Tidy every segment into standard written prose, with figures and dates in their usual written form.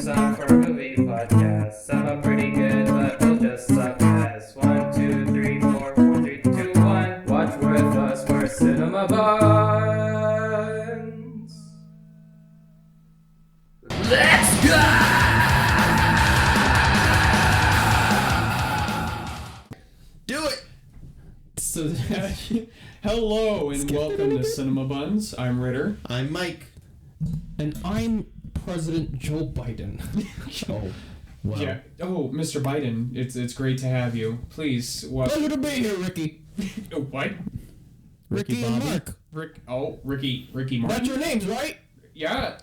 song for a movie podcast. Some are pretty good, but we'll just suck ass. 1, 2, 3, 4, 4, 3, 2, 1. Watch with us, we're Cinema Buns. Let's go! Do it! So, hello and welcome to Cinema Buns. I'm Ritter. I'm Mike. And I'm President Joe Biden. Oh, wow. Yeah. Oh, Mr. Biden, it's great to have you. Please, what? Pleasure to be here, Ricky. What? Ricky and Mark. Ricky Martin. That's your names, right? Yeah.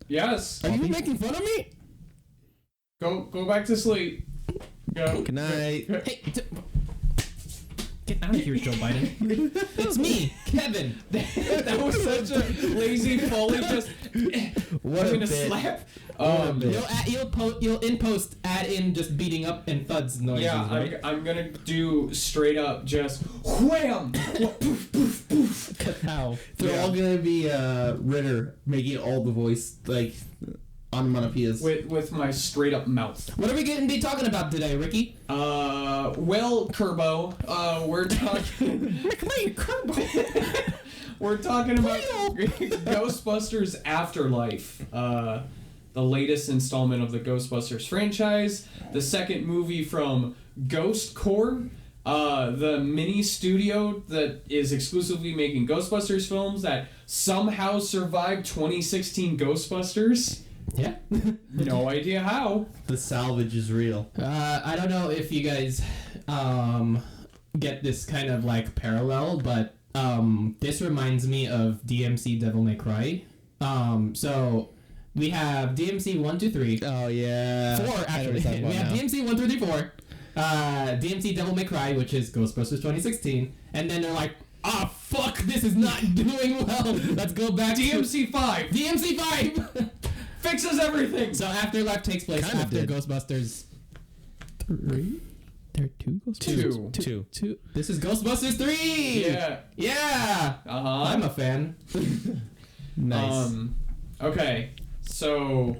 Yes. Are you making fun of me? Go back to sleep. Go. Good night. Hey, get out of here, Joe Biden. It's me, Kevin. That was such a lazy Foley. Just What I'm a gonna bit. slap. You'll in post add in just beating up and thuds noises, Yeah, right? I'm gonna do straight up just wham, poof, poof, poof. How? They're all gonna be Ritter making all the voice, like, onomatopoeias. With my straight up mouth. What are we going to be talking about today, Ricky? Well, Kerbo, we're talking. Kerbo. We're talking about Ghostbusters Afterlife, the latest installment of the Ghostbusters franchise, the second movie from Ghost Corps, the mini studio that is exclusively making Ghostbusters films that somehow survived 2016 Ghostbusters. Yeah. No idea how. The salvage is real. I don't know if you guys get this kind of like parallel, but this reminds me of DMC Devil May Cry. So we have DMC 1, 2, 3. Oh, yeah. 4 actually. We have DMC 1 through 3, 4. DMC Devil May Cry, which is Ghostbusters 2016, and then they're like, fuck, this is not doing well. Let's go back DMC 5 DMC 5. fixes everything. So Afterlife takes place Kinda after did. Ghostbusters 3. There are 2 Ghostbusters. Two. This is Ghostbusters 3. Yeah. I'm a fan. Nice. Okay. So,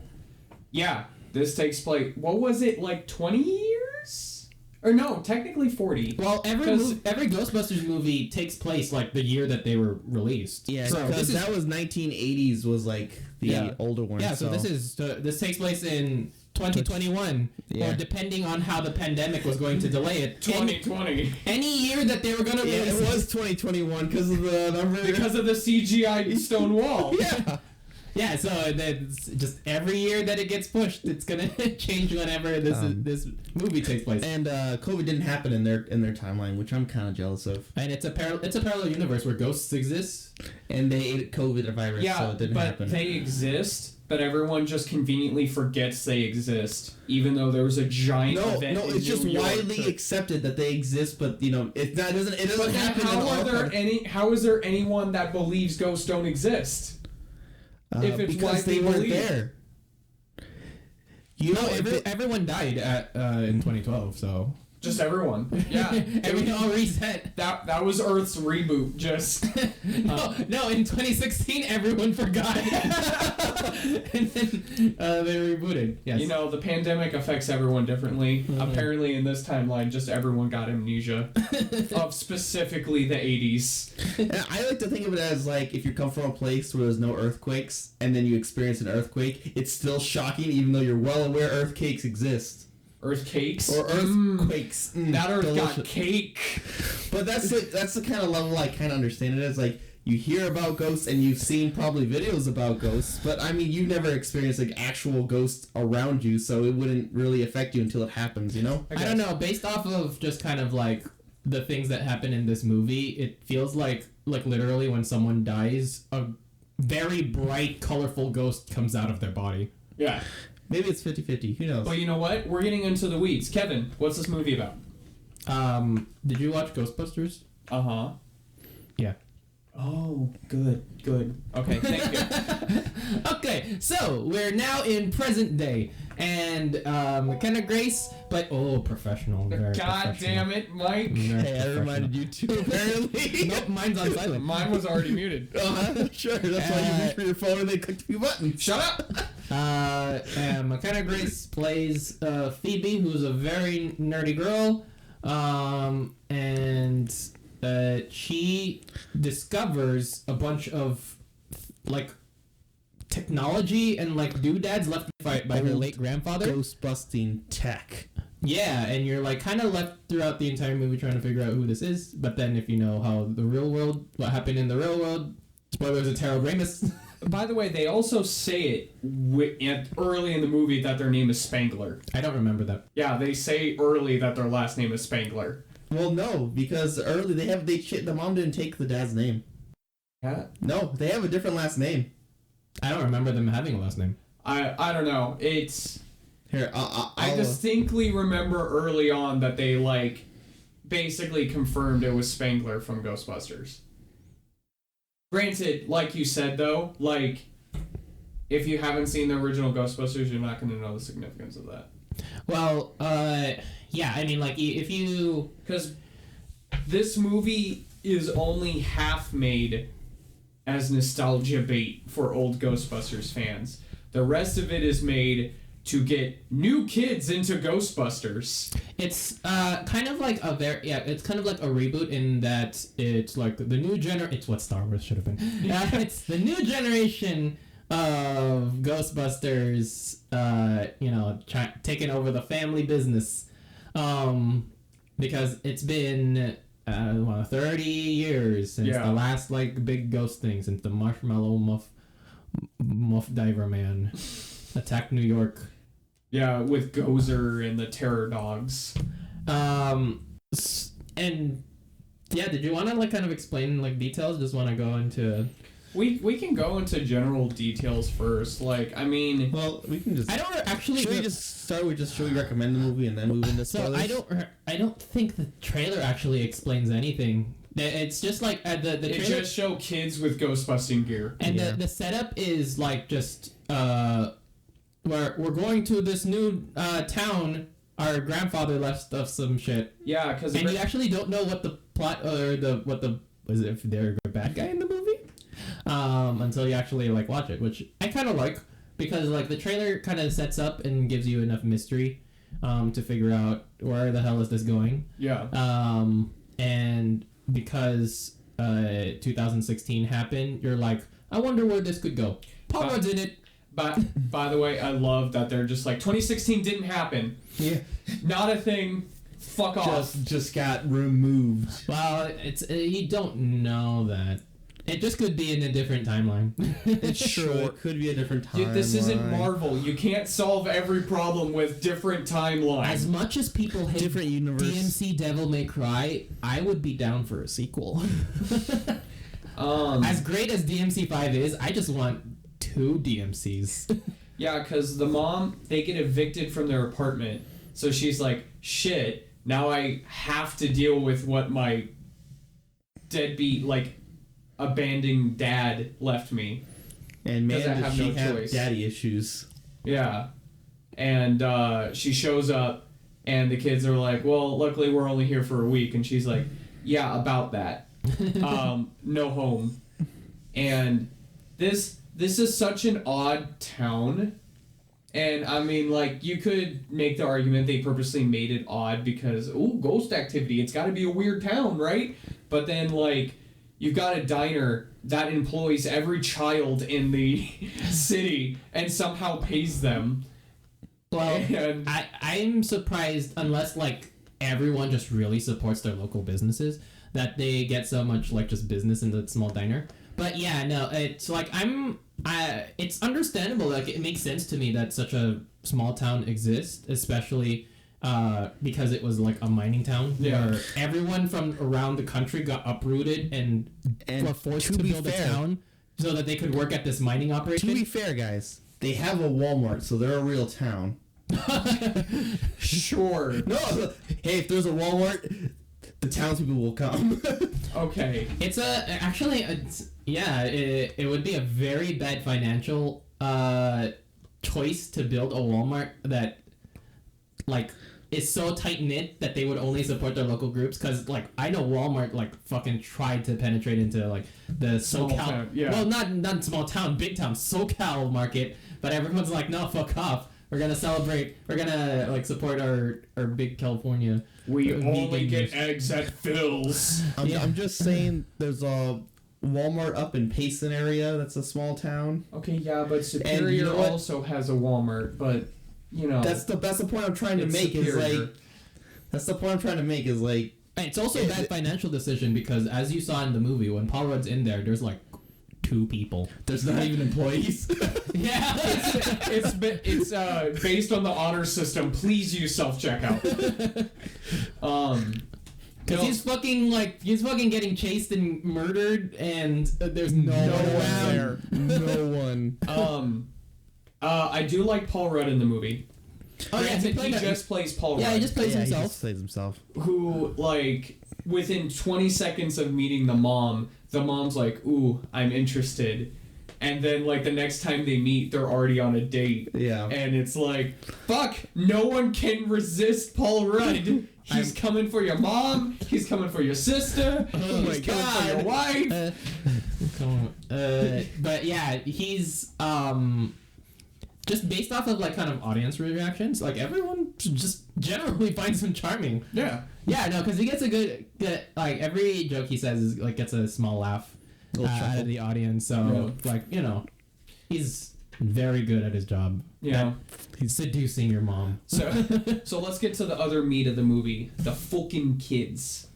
yeah, this takes place. What was it, like 20 years? Or no, technically 40. Well, every Ghostbusters movie takes place like the year that they were released. Yeah, so because that was 1980s was, like, the older one. Yeah, so this takes place in 2021, Yeah. or depending on how the pandemic was going to delay it. 2020. Any year that they were going to Yeah, release it was 2021 because of the number. Because of the CGI stone wall. Yeah. Yeah, so it's just every year that it gets pushed, it's gonna change whenever this movie takes place. And COVID didn't happen in their timeline, which I'm kind of jealous of. And it's a parallel universe where ghosts exist. And they ate COVID virus, Yeah, so it didn't but happen. they exist, but everyone just conveniently forgets they exist, even though there was a giant event in it's just New York widely to- accepted that they exist, but it doesn't But then happen. how is there anyone that believes ghosts don't exist? If it's because widely they weren't believed. there. You know, Everyone died in 2012, so Just everyone. Yeah. everything all reset. That was Earth's reboot. Just No, in 2016 everyone forgot, and then they rebooted. Yes. you know, the pandemic affects everyone differently. Apparently, in this timeline, just everyone got amnesia of specifically the 80s. And I like to think of it as like if you come from a place where there's no earthquakes and then you experience an earthquake, it's still shocking even though you're well aware earthquakes exist. Earth cakes Or earthquakes. That Earth delicious. got cake. But that's the kind of level I kind of understand it as. Like, you hear about ghosts and you've seen probably videos about ghosts, but I mean, you've never experienced like actual ghosts around you, so it wouldn't really affect you until it happens, you know? I don't know. Based off of just kind of like the things that happen in this movie, it feels like literally when someone dies, a very bright, colorful ghost comes out of their body. Yeah. Maybe it's 50-50, who knows? But you know what? We're getting into the weeds. Kevin, what's this movie about? Did you watch Ghostbusters? Uh-huh. Yeah. Oh, good. Okay, thank you. Okay, so we're now in present day, and kind of Grace, but professional. Very God professional. damn it, Mike. Very Hey, I reminded you too, apparently. Nope, mine's on silent. Mine was already muted. Sure, that's why you reached for your phone and they clicked a few buttons. Shut up! McKenna Grace plays Phoebe, who's a very nerdy girl, and she discovers a bunch of like technology and like doodads left by her late grandfather. Ghostbusting tech. Yeah, and you're like kind of left throughout the entire movie trying to figure out who this is. But then if you know how the real world, what happened in the real world, spoilers of Harold Ramis. By the way, they also say it early in the movie that their name is Spangler. I don't remember that. Yeah, they say early that their last name is Spangler. Well, no, because early the mom didn't take the dad's name. Yeah. No, they have a different last name. I don't remember them having a last name. I don't know. It's Here, I distinctly remember early on that they like basically confirmed it was Spangler from Ghostbusters. Granted, like you said though, like if you haven't seen the original Ghostbusters, you're not going to know the significance of that. Well, yeah, I mean, like, if you... Because this movie is only half made as nostalgia bait for old Ghostbusters fans. The rest of it is made to get new kids into Ghostbusters. It's kind of like it's kind of like a reboot in that it's like the new it's what Star Wars should have been. It's the new generation of Ghostbusters, taking over the family business, because it's been 30 years since the last like big ghost thing, since the Marshmallow Muff Diver Man attacked New York. Yeah, with Gozer and the Terror Dogs. And yeah, did you want to like kind of explain like details? Just want to go into... We can go into general details first. Like, I mean... Well, we can just... I don't actually... Should we just start with should we recommend the movie and then move into spoilers? So I don't think the trailer actually explains anything. It's just like the trailer... It just show kids with ghostbusting gear. And the setup is like just... we're going to this new town. Our grandfather left us some shit. Yeah, because... And you actually don't know what the plot or was it if they're a bad guy in the movie? Until you actually like watch it, which I kind of like, because like the trailer kind of sets up and gives you enough mystery to figure out where the hell is this going. Yeah. And because 2016 happened, you're like, I wonder where this could go. Paul Rudd's in it. But by the way, I love that they're just like 2016 didn't happen. Yeah. Not a thing. Fuck off. Just got removed. Well, it's you don't know that. It just could be in a different timeline. It's true. It could be a different timeline. Dude, this isn't Marvel. You can't solve every problem with different timelines. As much as people hate different universe. DMC Devil May Cry, I would be down for a sequel. As great as DMC 5 is, I just want 2 DMCs. Yeah, because the mom, they get evicted from their apartment. So she's like, shit, now I have to deal with what my deadbeat, like, abandoned dad left me. And man, does she have choice. daddy issues. Yeah. And she shows up, and the kids are like, well, luckily we're only here for a week. And she's like, yeah, about that. No home. And this is such an odd town. And, I mean, like, you could make the argument they purposely made it odd because, ooh, ghost activity, it's got to be a weird town, right? But then, like, you've got a diner that employs every child in the city and somehow pays them. Well, and I'm surprised, unless, like, everyone just really supports their local businesses, that they get so much, like, just business in the small diner. But, yeah, no, it's, like, it's understandable. Like, it makes sense to me that such a small town exists, especially... because it was like a mining town where everyone from around the country got uprooted and were forced to build a town so that they could work at this mining operation. To be fair, guys, they have a Walmart, so they're a real town. Sure. No, hey, if there's a Walmart, the townspeople will come. Okay. It would be a very bad financial choice to build a Walmart that like is so tight-knit that they would only support their local groups, because like I know Walmart like fucking tried to penetrate into like the SoCal town, well not small town, big town SoCal market but everyone's like, no, fuck off. We're gonna celebrate. We're gonna like support our big California. We only vegan get news." eggs at Phil's. I'm just saying there's a Walmart up in Payson area. That's a small town. Okay, yeah, but Superior you know what? also has a Walmart, but you know That's the point I'm trying to it's make Superior. is like that's the point I'm trying to make is like It's also a bad financial decision because, as you saw in the movie, when Paul Rudd's in there, there's like 2 people. there's not even employees. Yeah. it's based on the honor system. Please use self checkout. Because he's fucking getting chased and murdered, and there's no one there. No one. I do like Paul Rudd in the movie. Oh yeah, Granted, he just plays Paul Rudd. Yeah, he just plays He himself. just plays himself. Who, like, within 20 seconds of meeting the mom's like, ooh, I'm interested. And then, like, the next time they meet, they're already on a date. Yeah. And it's like, fuck, no one can resist Paul Rudd. He's coming for your mom. He's coming for your sister. He's coming for your wife. But yeah, he's just based off of like kind of audience reactions, like everyone just generally finds him charming. Yeah. Yeah, no, because he gets a good like every joke he says is like gets a small laugh out of the audience. So like he's very good at his job. Yeah. He's seducing your mom. So let's get to the other meat of the movie, the fucking kids.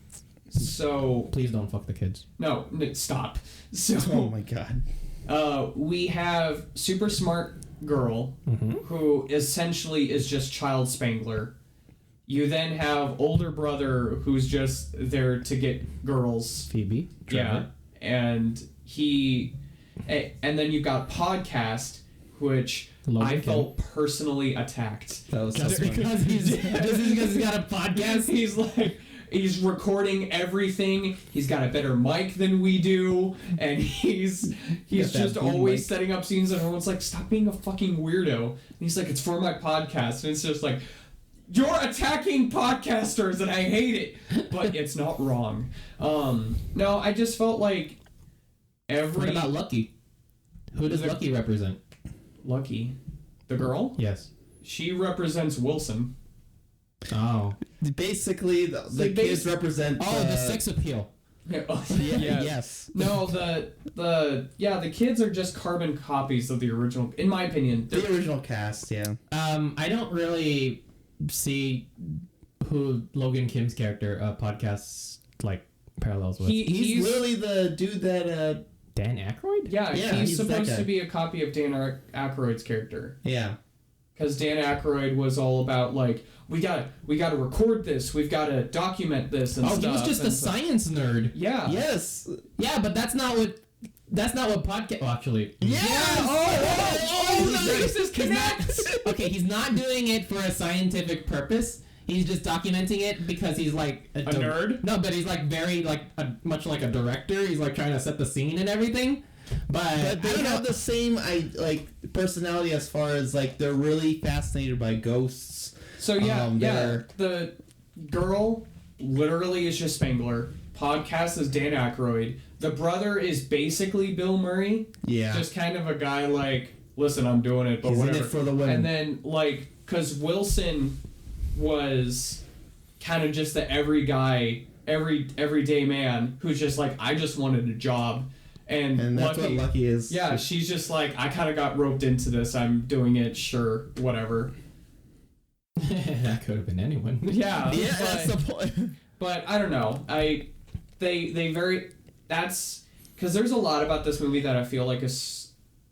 So Please don't fuck the kids. no, stop. So Oh my god. we have super smart girl who essentially is just child spangler. You then have older brother who's just there to get girls. Phoebe. Yeah, and then you've got podcast, which Logan I Kim. felt personally attacked. That was Just funny. because he's got a podcast. He's like, he's recording everything. He's got a better mic than we do, and he's Got that just boom always mic. setting up scenes. And everyone's like, "Stop being a fucking weirdo." And he's like, "It's for my podcast," and it's just like, "You're attacking podcasters, and I hate it." But it's not wrong. No, I just felt like What about Lucky? Who does Lucky represent? Lucky, the girl. Yes. She represents Wilson. Oh. Basically, the kids represent. The sex appeal. Yeah. Yes. No, the kids are just carbon copies of the original. In my opinion, The original cast, yeah. I don't really see who Logan Kim's character podcasts like parallels with. He's literally the dude that. Dan Aykroyd? Yeah, Yeah, he's he's that supposed guy. to be a copy of Dan Aykroyd's character. Yeah. Because Dan Aykroyd was all about like we gotta record this, we've gotta document this and Oh, stuff. he was just a and so- science nerd. Yeah. Yes. Yeah, but that's not what podcast. Well, actually. Yes. Oh, the faces connect. Okay, he's not doing it for a scientific purpose. He's just documenting it because he's like A nerd? No, but he's like very like much like a director. He's like trying to set the scene and everything. But they have the same personality as far as like they're really fascinated by ghosts. So yeah, they're- the girl literally is just Spangler. Podcast is Dan Aykroyd. The brother is basically Bill Murray. Yeah. Just kind of a guy like, listen, I'm doing it, but He's in whatever. it for the win. And then like, cause Wilson was kind of just the everyday man who's just like, I just wanted a job. And that's what Lucky is. Yeah, she's just like, I kind of got roped into this. I'm doing it. Sure, whatever. That could have been anyone. Yeah, Yeah, but, that's the point. but I don't know. That's because there's a lot about this movie that I feel like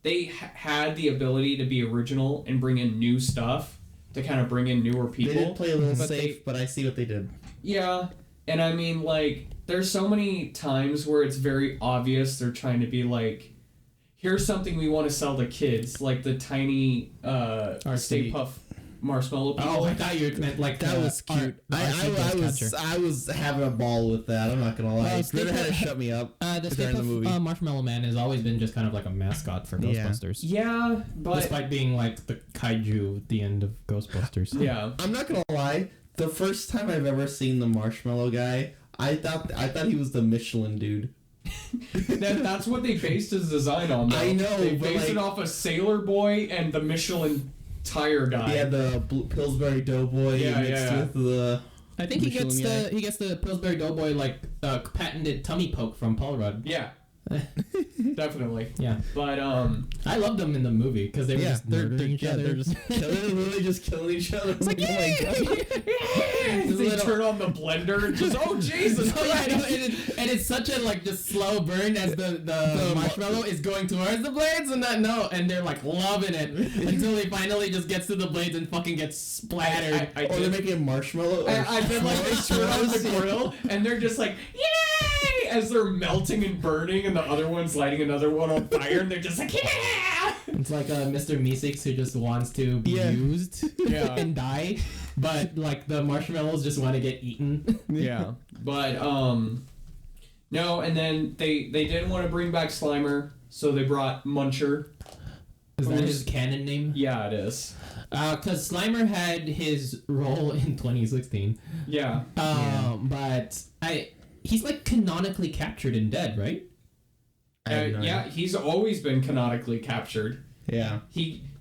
they had the ability to be original and bring in new stuff to kind of bring in newer people. They did play a little but safe, but I see what they did. Yeah, and I mean, like, there's so many times where it's very obvious they're trying to be like, here's something we want to sell to kids, like the tiny Stay Puft Marshmallow people. Oh, I thought you meant like That was cute. I was having a ball with that. I'm not gonna lie. Britta had to shut me up the Stay during the movie. Puft Marshmallow Man has always been just kind of like a mascot for Yeah. Ghostbusters. Yeah, but Despite being like the kaiju at the end of Ghostbusters. yeah. I'm not gonna lie. The first time I've ever seen the marshmallow guy, I thought he was the Michelin dude. That's what they based his design on, though. I know, They but, based it like- off a Sailor Boy and the Michelin tire guy. Yeah, the Pillsbury Doughboy Yeah, mixed yeah. with the. I think he gets Michelin the Pillsbury Doughboy like patented tummy poke from Paul Rudd. Yeah. Definitely. Yeah, But, I loved them in the movie because they were just murdering each other. they're just literally just killing each other. It's like, oh my god. they turn on the blender and just, oh, Jesus. Oh, yeah, I know, and it's such a like just slow burn as the marshmallow is going towards the blades and they're like loving it until he finally just gets to the blades and fucking gets splattered. I Or they're making a marshmallow. I've been like, they turn on the grill and they're just like, yay! As they're melting and burning and the other one's lighting another one on fire and they're just like, yeah! It's like Mr. Meeseeks who just wants to be used Yeah. and die, but like the marshmallows just want to get eaten. Yeah. But, no, and then they didn't want to bring back Slimer, so they brought Muncher. Is that Who's- his canon name? Yeah, it is. Because Slimer had his role in 2016. Yeah. But he's like canonically captured and dead, right? Yeah, he's always been canonically captured. Yeah.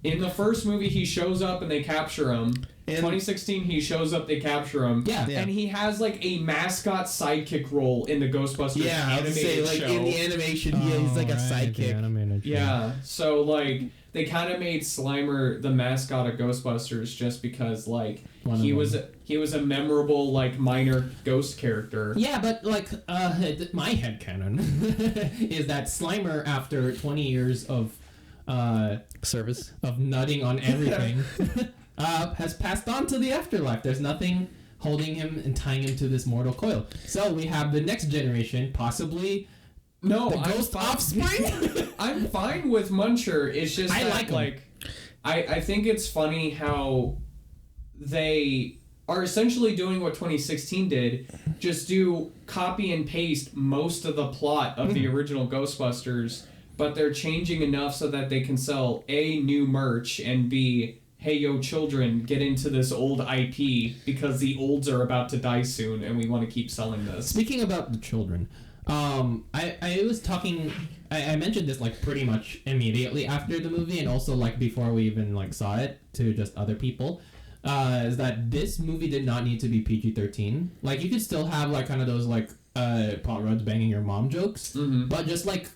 In the first movie, he shows up and they capture him. And- 2016, he shows up, they capture him. Yeah. Yeah. And he has like a mascot sidekick role in the Ghostbusters Yeah, I would animated say like show. in the animation, he's like a sidekick. Yeah, so like they kind of made Slimer the mascot of Ghostbusters just because like One of he them. was a memorable like minor ghost character. Yeah, but like my headcanon is that Slimer, after 20 years of Service. nutting on everything, has passed on to the afterlife. There's nothing holding him and tying him to this mortal coil. So we have the next generation, possibly No, the I'm ghost fine- offspring. I'm fine with Muncher. It's just I that, like him. like I think it's funny how they are essentially doing what 2016 did, just do copy and paste most of the plot of the original Ghostbusters, but they're changing enough so that they can sell A, new merch, and B, hey yo children, get into this old IP because the olds are about to die soon and we want to keep selling this. Speaking about the children, I was talking. I mentioned this like pretty much immediately after the movie, and also like before we even like saw it to just other people. Is that this movie did not need to be PG-13. Like you could still have like kind of those like Paul Rudd's banging your mom jokes, but just like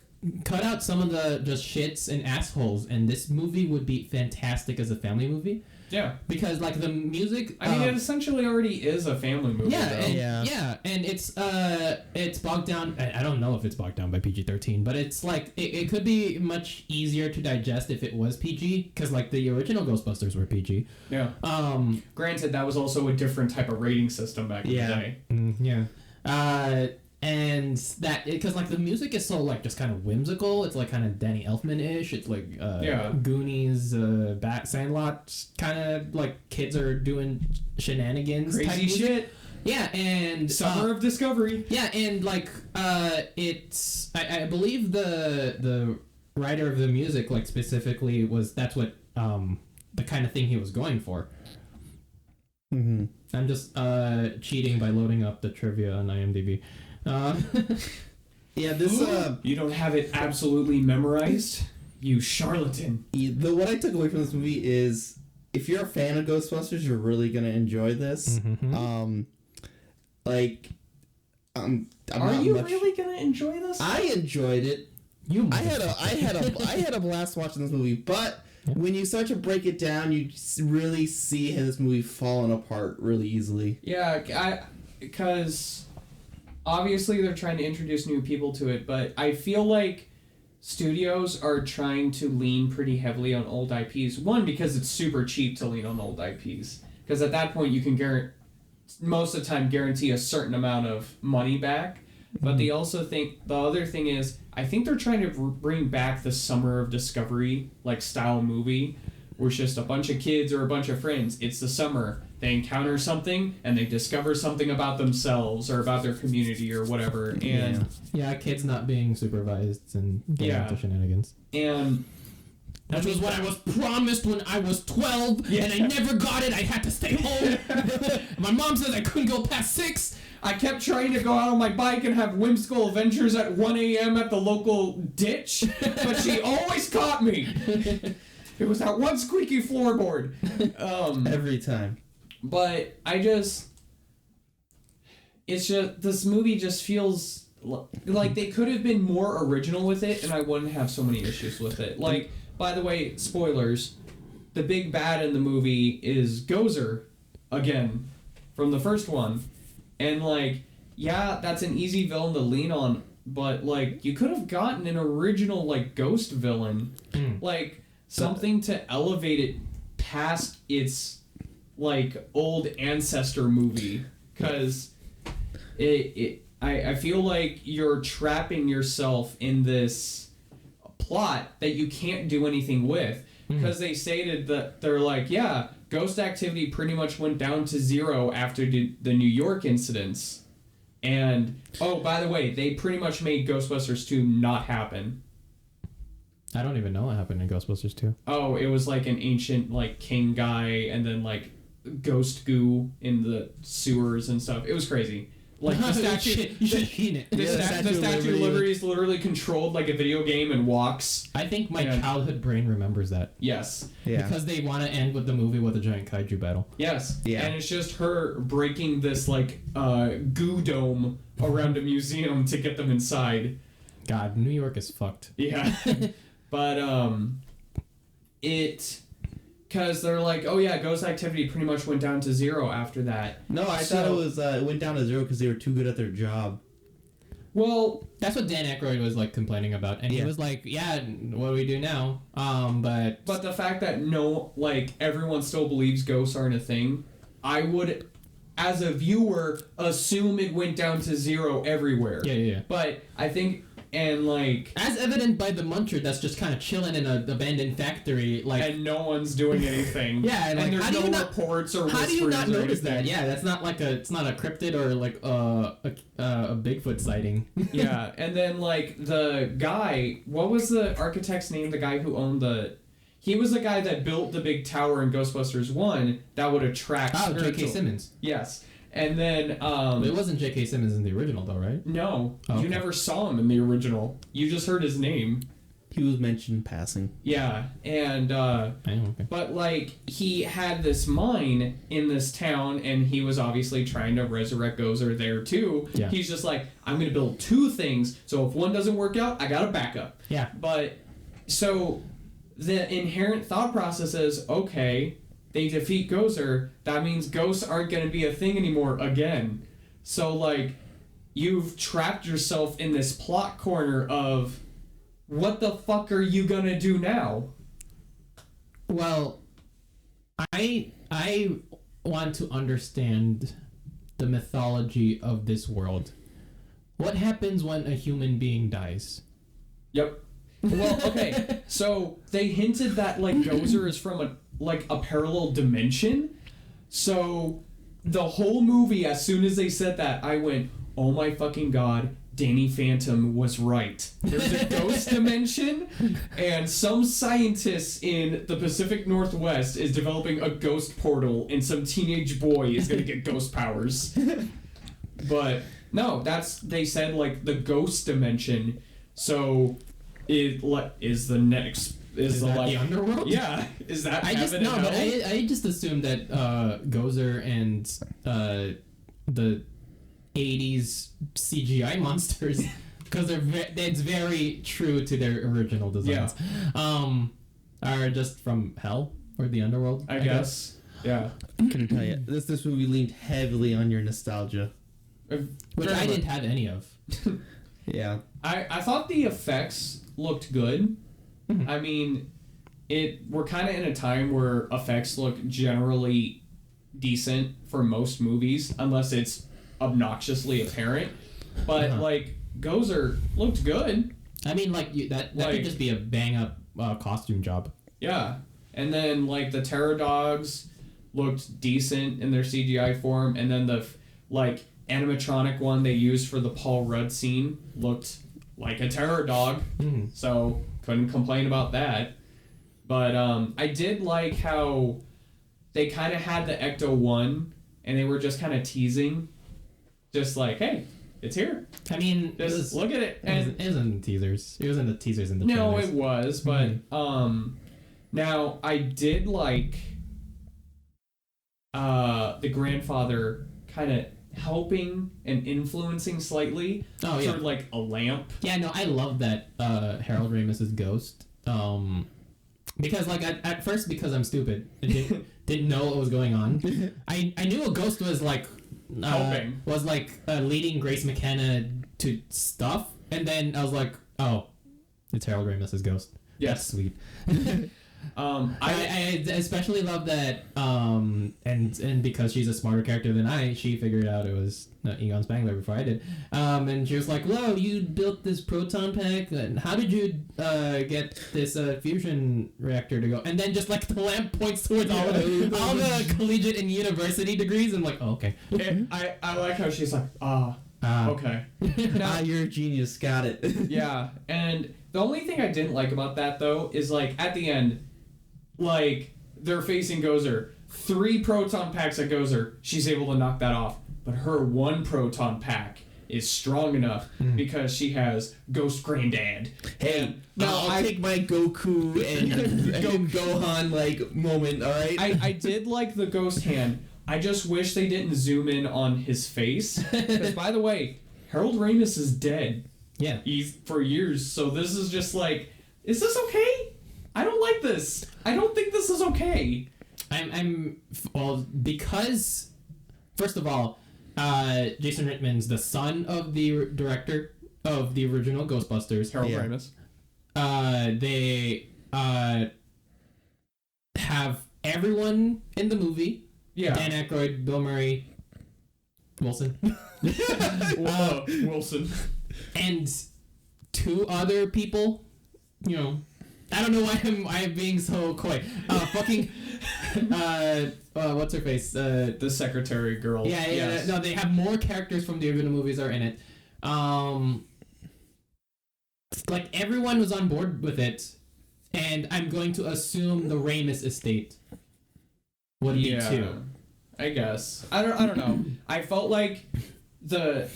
cut out some of the just shits and assholes, and this movie would be fantastic as a family movie. Yeah. Because like the music, I mean, it essentially already is a family movie. yeah, though. and, and it's bogged down. I don't know if it's bogged down by PG-13, but it's like it could be much easier to digest if it was PG, because like the original Ghostbusters were PG. Yeah. Granted, that was also a different type of rating system back in the day. Yeah. And that because like the music is so like just kind of whimsical. It's like kind of Danny Elfman-ish. It's like Goonies, Sandlot kind of like kids are doing shenanigans. type Crazy music. shit. Yeah, and Summer of Discovery. yeah, and like it's I believe the writer of the music like specifically that's what the kind of thing he was going for. Mm-hmm. I'm just cheating by loading up the trivia on IMDb. Yeah, this You don't have it absolutely memorized? You charlatan. what I took away from this movie is if you're a fan of Ghostbusters, you're really gonna enjoy this. Like, I'm Are not you much- really gonna enjoy this? I enjoyed it. I had a blast watching this movie, but when you start to break it down, you really see this movie falling apart really easily. Yeah, because obviously they're trying to introduce new people to it, but I feel like studios are trying to lean pretty heavily on old IPs. One, because it's super cheap to lean on old IPs, because at that point you can most of the time guarantee a certain amount of money back. But they also think the other thing is I think they're trying to bring back the Summer of Discovery like style movie, where it's just a bunch of kids or a bunch of friends. It's the summer. They encounter something and they discover something about themselves or about their community or whatever. And yeah, kids not being supervised and getting Yeah. into shenanigans. and Which was what I was promised when I was 12, and I never got it. I had to stay home. My mom says I couldn't go past 6. I kept trying to go out on my bike and have whimsical adventures at 1 a.m. at the local ditch, but she always caught me. It was that one squeaky floorboard. Every time. But it's just, this movie just feels like they could have been more original with it, and I wouldn't have so many issues with it. Like, by the way, spoilers, the big bad in the movie is Gozer, again, from the first one. And, like, yeah, that's an easy villain to lean on, but, like, you could have gotten an original, like, ghost villain. Like, something to elevate it past its, like, old ancestor movie. Because I feel like you're trapping yourself in this plot that you can't do anything with. Because they stated that they're like, yeah, ghost activity pretty much went down to 0 after the New York incidents. And, oh, by the way, they pretty much made Ghostbusters 2 not happen. I don't even know what happened in Ghostbusters 2. Oh, it was like an ancient, like, king guy and then, like, ghost goo in the sewers and stuff. It was crazy. Like, the statue... You should have seen it. The Statue of Liberty is literally controlled like a video game and walks. I think my childhood brain remembers that. Yes. Yeah. Because they want to end with the movie with a giant kaiju battle. Yes. Yeah. And it's just her breaking this, like, goo dome around a museum to get them inside. God, New York is fucked. Yeah. But, because they're like, oh yeah, ghost activity pretty much went down to 0 after that. No, I thought it went down to 0 because they were too good at their job. Well, that's what Dan Aykroyd was like complaining about, and he was like, "Yeah, what do we do now?" But the fact that everyone still believes ghosts aren't a thing, I would, as a viewer, assume it went down to 0 everywhere. Yeah. But I think. And, like... as evident by the muncher that's just kind of chilling in an abandoned factory, like... and no one's doing anything. Yeah, and, like, there's no reports or how do you not notice anything. that? Yeah, that's not like it's not a cryptid or, like, a Bigfoot sighting. Yeah, and then, like, the guy... what was the architect's name? The guy who owned the... he was the guy that built the big tower in Ghostbusters 1 that would attract... J.K. Simmons. Yes. And then, it wasn't J.K. Simmons in the original, though, right? No. Oh, okay. You never saw him in the original. You just heard his name. He was mentioned in passing. Yeah, and, okay. but, like, he had this mine in this town, and he was obviously trying to resurrect Gozer there, too. Yeah. He's just like, I'm going to build 2 things, so if one doesn't work out, I got a backup. Yeah. But, so, the inherent thought process is, okay... they defeat Gozer, that means ghosts aren't going to be a thing anymore again. So, like, you've trapped yourself in this plot corner of, what the fuck are you going to do now? Well, I want to understand the mythology of this world. What happens when a human being dies? Yep. Well, okay, so they hinted that, like, Gozer is from a parallel dimension. So the whole movie, as soon as they said that, I went, oh my fucking god, Danny Phantom was right. There's a ghost dimension, and some scientist in the Pacific Northwest is developing a ghost portal, and some teenage boy is gonna get ghost powers. But no, they said, like, the ghost dimension. So is the next... Is that the underworld? Yeah. Is that heaven and but hell? I just assumed that Gozer and the 80s CGI monsters, because it's very true to their original designs, are just from hell or the underworld. I guess. Yeah. I couldn't tell you. This movie leaned heavily on your nostalgia. Which I didn't have any of. Yeah. I thought the effects looked good. I mean, we're kind of in a time where effects look generally decent for most movies, unless it's obnoxiously apparent. But, like, Gozer looked good. I mean, like, that could just be a bang-up costume job. Yeah. And then, like, the Terror Dogs looked decent in their CGI form, and then the, like, animatronic one they used for the Paul Rudd scene looked like a terror dog. So... couldn't complain about that. But I did like how they kind of had the Ecto-1 and they were just kind of teasing just like, hey, it's here. I mean, Just look at it. it was in the teasers. It was in the teasers and the No, trailers. it was, but now I did like the grandfather kind of helping and influencing slightly through like a lamp. Yeah, no, I love that Harold Ramis's ghost. Because like at first, because I'm stupid, I didn't know what was going on. I knew a ghost was like Helping. Was like leading Grace McKenna to stuff, and then I was like, oh, it's Harold Ramis's ghost. Yes. That's sweet. I I especially love that, and because she's a smarter character than she figured out it was Egon Spangler before I did, and she was like, "Whoa, you built this proton pack, and how did you get this fusion reactor to go?" And then just like the lamp points towards all the collegiate and university degrees, and I'm like, "Oh, okay." I like how she's like, okay. You're a genius. Got it. Yeah, and the only thing I didn't like about that though is like at the end, like they're facing Gozer, 3 proton packs at Gozer, she's able to knock that off, but her 1 proton pack is strong enough because she has Ghost Granddad. Hey, I'll take my Goku and Gohan like moment. All right. I did like the ghost hand. I just wish they didn't zoom in on his face. Because by the way, Harold Ramis is dead. Yeah. He's for years, so this is just like, is this okay? I don't like this. I don't think this is okay. Well, because first of all, Jason Reitman's the son of the director of the original Ghostbusters, Harold Ramis. They have everyone in the movie. Yeah. Dan Aykroyd, Bill Murray, Wilson. Wilson. And 2 other people, you know, I don't know why I'm being so coy. What's her face? The secretary girl. Yeah, yes. no, they have more characters from the original movies are in it. Like everyone was on board with it, and I'm going to assume the Ramis estate would be too. I guess. I don't know. I felt like the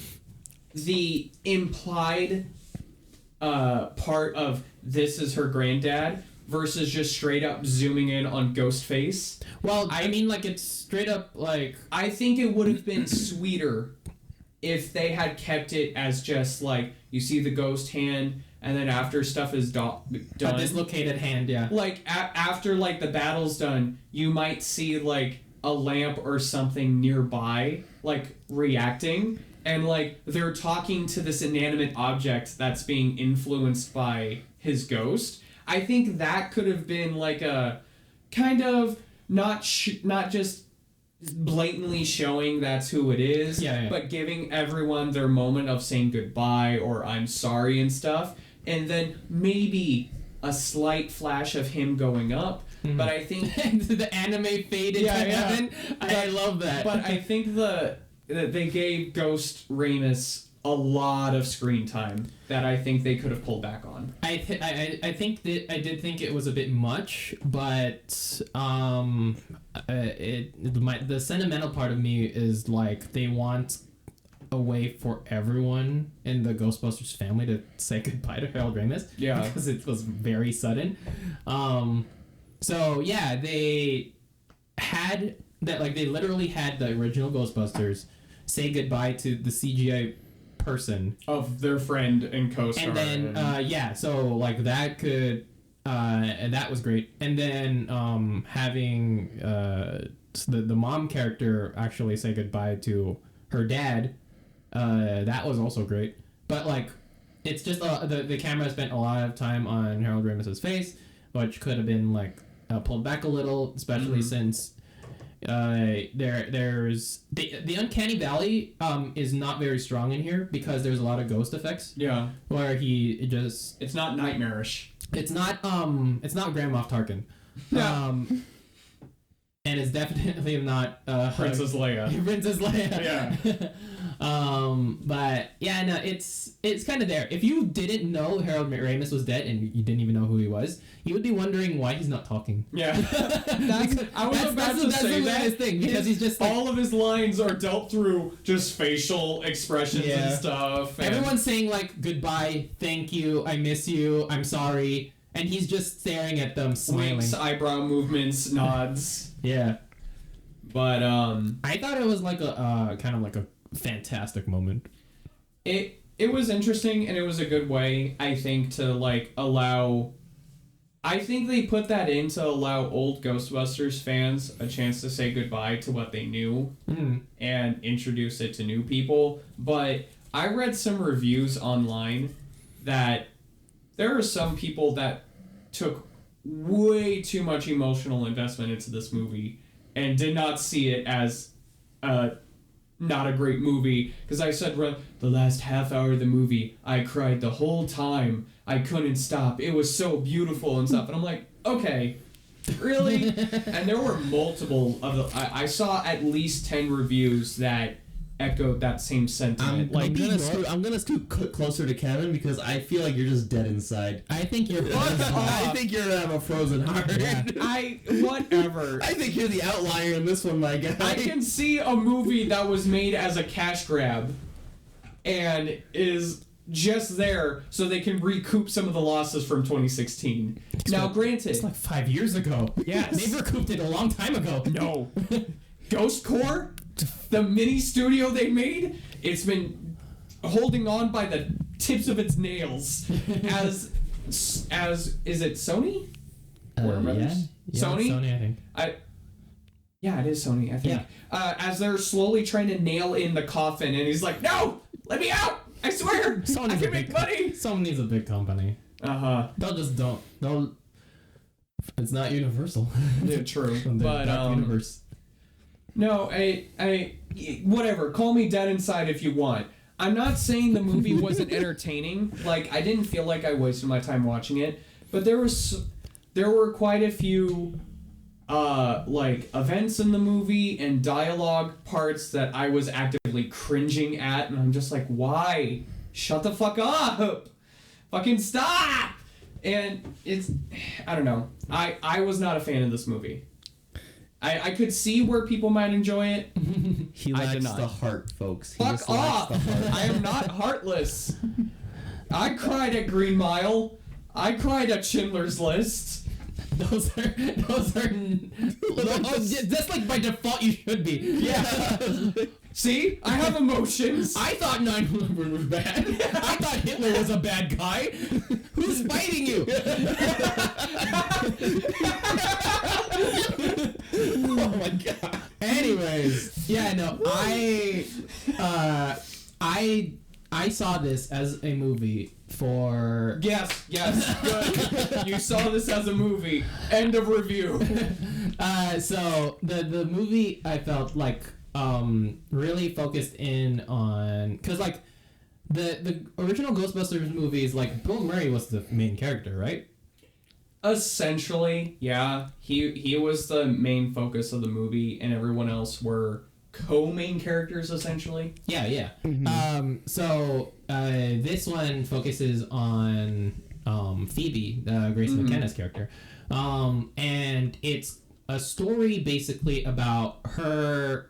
implied part of this is her granddad versus just straight up zooming in on Ghostface. Well, I mean, like it's straight up like I think it would have been sweeter if they had kept it as just like you see the ghost hand, and then after stuff is done, a dislocated hand, yeah. Like after like the battle's done, you might see like a lamp or something nearby, like reacting, and like they're talking to this inanimate object that's being influenced by his ghost. I think that could have been like a kind of not just blatantly showing that's who it is, but giving everyone their moment of saying goodbye or I'm sorry and stuff, and then maybe a slight flash of him going up. But I think the anime fade into heaven. I love that. But I think that they gave Ghost Ramis a lot of screen time that I think they could have pulled back on. I think that I did think it was a bit much, but the sentimental part of me is like they want a way for everyone in the Ghostbusters family to say goodbye to Harold Ramis. Yeah. Because it was very sudden. So yeah, they had that, like they literally had the original Ghostbusters say goodbye to the CGI person of their friend and co-star. And then so like that could and that was great. And then having the mom character actually say goodbye to her dad, that was also great. But like it's just the camera spent a lot of time on Harold Ramis's face, which could have been like pulled back a little, especially since there's the uncanny valley is not very strong in here because there's a lot of ghost effects. Yeah. Where it's not nightmarish. It's not Grand Moff Tarkin. And his definitely not Princess Leia. Princess Leia. Yeah. But yeah, no, it's kind of there. If you didn't know Harold Ramis was dead and you didn't even know who he was, you would be wondering why he's not talking. Yeah. I was about to say that thing because he's just like, all of his lines are dealt through just facial expressions and stuff. And everyone's saying like goodbye, thank you, I miss you, I'm sorry, and he's just staring at them, smiling. winks, eyebrow movements, nods. Yeah. But I thought it was like a kind of like a fantastic moment. It was interesting, and it was a good way, I think, to like allow. I think they put that in to allow old Ghostbusters fans a chance to say goodbye to what they knew and introduce it to new people. But I read some reviews online that there are some people that took way too much emotional investment into this movie and did not see it as not a great movie. Because I said the last half hour of the movie, I cried the whole time. I couldn't stop. It was so beautiful and stuff. And I'm like, okay, really? And there were multiple of the. I saw at least 10 reviews that echoed that same sentiment. I'm gonna scoot closer to Kevin because I feel like you're just dead inside. I think you're. I think you're have a frozen heart. Yeah. Whatever. I think you're the outlier in this one, my guy. I can see a movie that was made as a cash grab and is just there so they can recoup some of the losses from 2016. Now, granted, It's like 5 years ago. Yes. They've recouped it a long time ago. no. Ghost Core, the mini studio they made, it's been holding on by the tips of its nails as is it Sony? Warner Brothers? Sony? Sony, I think. Yeah, it is Sony, I think. Yeah. As they're slowly trying to nail in the coffin, and he's like, "No, let me out! I swear, I can make money." Sony's a big company. They'll. It's not Universal. Yeah, true. But universe. no, I whatever. Call me dead inside if you want. I'm not saying the movie wasn't entertaining. Like, I didn't feel like I wasted my time watching it, but there were quite a few like events in the movie and dialogue parts that I was actively cringing at, and I'm just like, why? Shut the fuck up! Fucking stop! And it's, I don't know. I was not a fan of this movie. I could see where people might enjoy it. He I did lacks not. the heart, folks. He Fuck just lacks off! the heart. I am not heartless. I cried at Green Mile. I cried at Schindler's List. Those are that's like by default you should be. Yeah. See? I have emotions. I thought 9/11 was bad. I thought Hitler was a bad guy. Who's fighting you? Oh my god. Anyways, yeah, no, I saw this as a movie for Yes, good. You saw this as a movie. End of review. so the movie I felt like really focused in on, because like the original Ghostbusters movies, like Bill Murray was the main character, right? Essentially, yeah. He was the main focus of the movie, and everyone else were co-main characters, essentially. Yeah. Mm-hmm. So this one focuses on Phoebe, Grace McKenna's character, and it's a story basically about her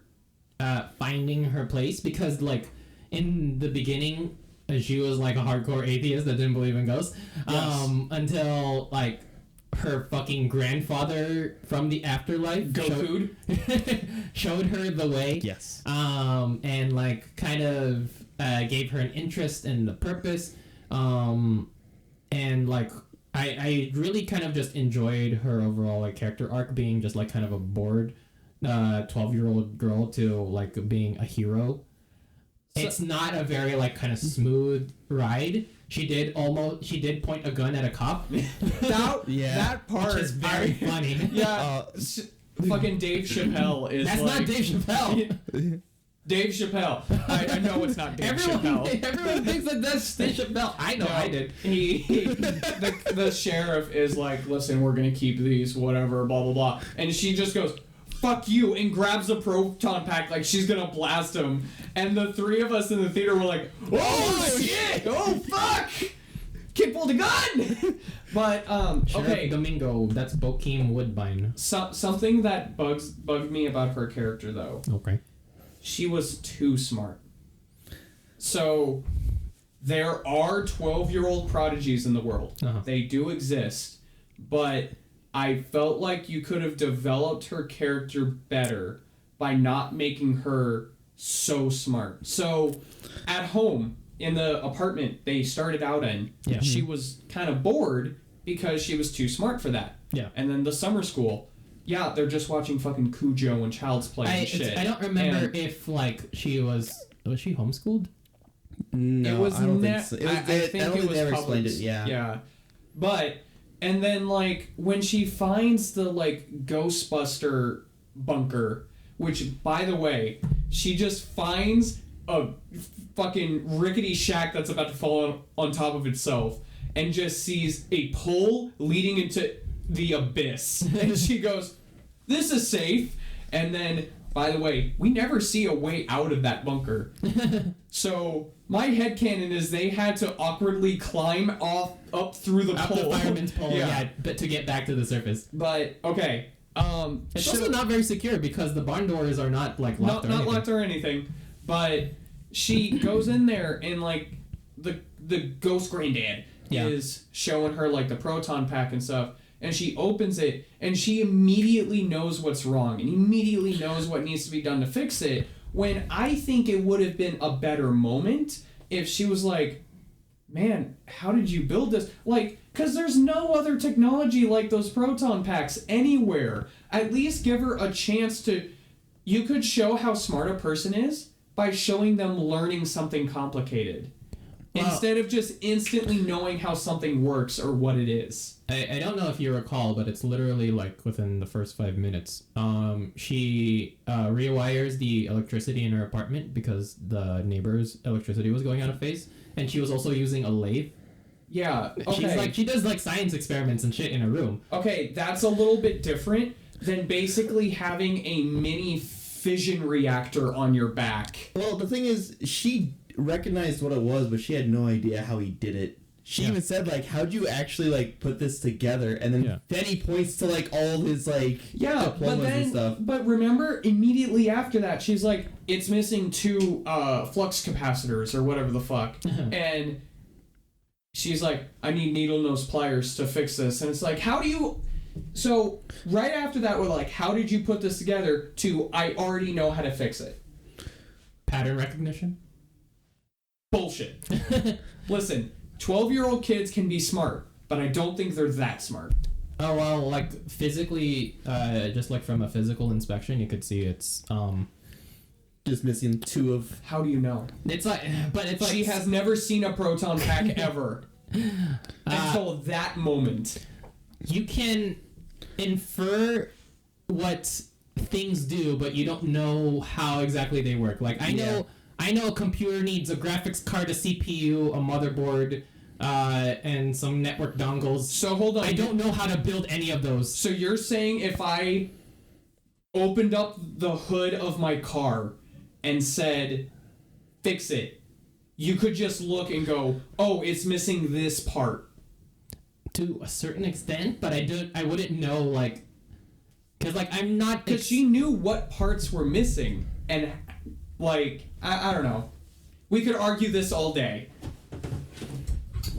finding her place, because like in the beginning she was like a hardcore atheist that didn't believe in ghosts, until like her fucking grandfather from the afterlife showed her the way. Yes. And like kind of gave her an interest in the purpose. And like I really kind of just enjoyed her overall like character arc, being just like kind of a bored 12-year-old girl to like being a hero. So, it's not a very like kind of smooth ride. She did point a gun at a cop. That part is very funny. Yeah. Fucking Dave Chappelle is That's like... not Dave Chappelle. Dave Chappelle. I know it's not Dave Chappelle. Everyone thinks that that's Dave Chappelle. I know, I did. The sheriff is like, listen, we're going to keep these, whatever, blah, blah, blah. And she just goes, fuck you, and grabs a proton pack like she's gonna blast him. And the three of us in the theater were like, oh shit, oh fuck, kid pulled a gun. But okay, Domingo, that's Bokeem Woodbine. Something that bugged me about her character though. Okay. She was too smart. So there are 12-year-old prodigies in the world. Uh-huh. They do exist, but I felt like you could have developed her character better by not making her so smart. So at home in the apartment they started out in, she was kind of bored because she was too smart for that. Yeah. And then the summer school, they're just watching fucking Cujo and Child's Play and shit. I don't remember if like she was she homeschooled? No, it was I don't think so. I think it was never public. explained it. Yeah. Yeah. But and then like when she finds the like Ghostbuster bunker, which by the way, she just finds a fucking rickety shack that's about to fall on top of itself and just sees a pole leading into the abyss. And she goes, "This is safe." And then, by the way, we never see a way out of that bunker. So my headcanon is they had to awkwardly climb up through the pole. The fireman's pole, but to get back to the surface. But okay. It's also not very secure because the barn doors are not like locked not locked or anything. But she goes in there and like the ghost granddad is showing her like the proton pack and stuff, and she opens it and she immediately knows what's wrong and immediately knows what needs to be done to fix it, when I think it would have been a better moment if she was like, man, how did you build this? Like, because there's no other technology like those proton packs anywhere. At least give her a chance to... You could show how smart a person is by showing them learning something complicated. Instead of just instantly knowing how something works or what it is. I don't know if you recall, but it's literally like within the first 5 minutes. She rewires the electricity in her apartment because the neighbor's electricity was going out of phase. And she was also using a lathe. Yeah, okay. She does like science experiments and shit in her room. Okay, that's a little bit different than basically having a mini fission reactor on your back. Well, the thing is, she recognized what it was, but she had no idea how he did it. She even said, like, how'd you actually, like, put this together? And then he points to, like, all his, like, diplomas and stuff. But remember, immediately after that, she's like, it's missing 2 flux capacitors or whatever the fuck. And she's like, I need needle nose pliers to fix this. And it's like, how do you... So, right after that, we're like, how did you put this together to, I already know how to fix it? Pattern recognition? Bullshit. Listen, 12-year-old kids can be smart, but I don't think they're that smart. Oh, well, like, physically, just like from a physical inspection, you could see it's, just missing 2 of... How do you know? It's like... But it's like... She has never seen a proton pack ever. Until that moment. You can infer what things do, but you don't know how exactly they work. Like, I know a computer needs a graphics card, a CPU, a motherboard, and some network dongles. So hold on. I don't know how to build any of those. So you're saying if I opened up the hood of my car and said, fix it, you could just look and go, oh, it's missing this part. To a certain extent, but I wouldn't know, like... Because, like, I'm not... Because she knew what parts were missing. And, like, I don't know. We could argue this all day.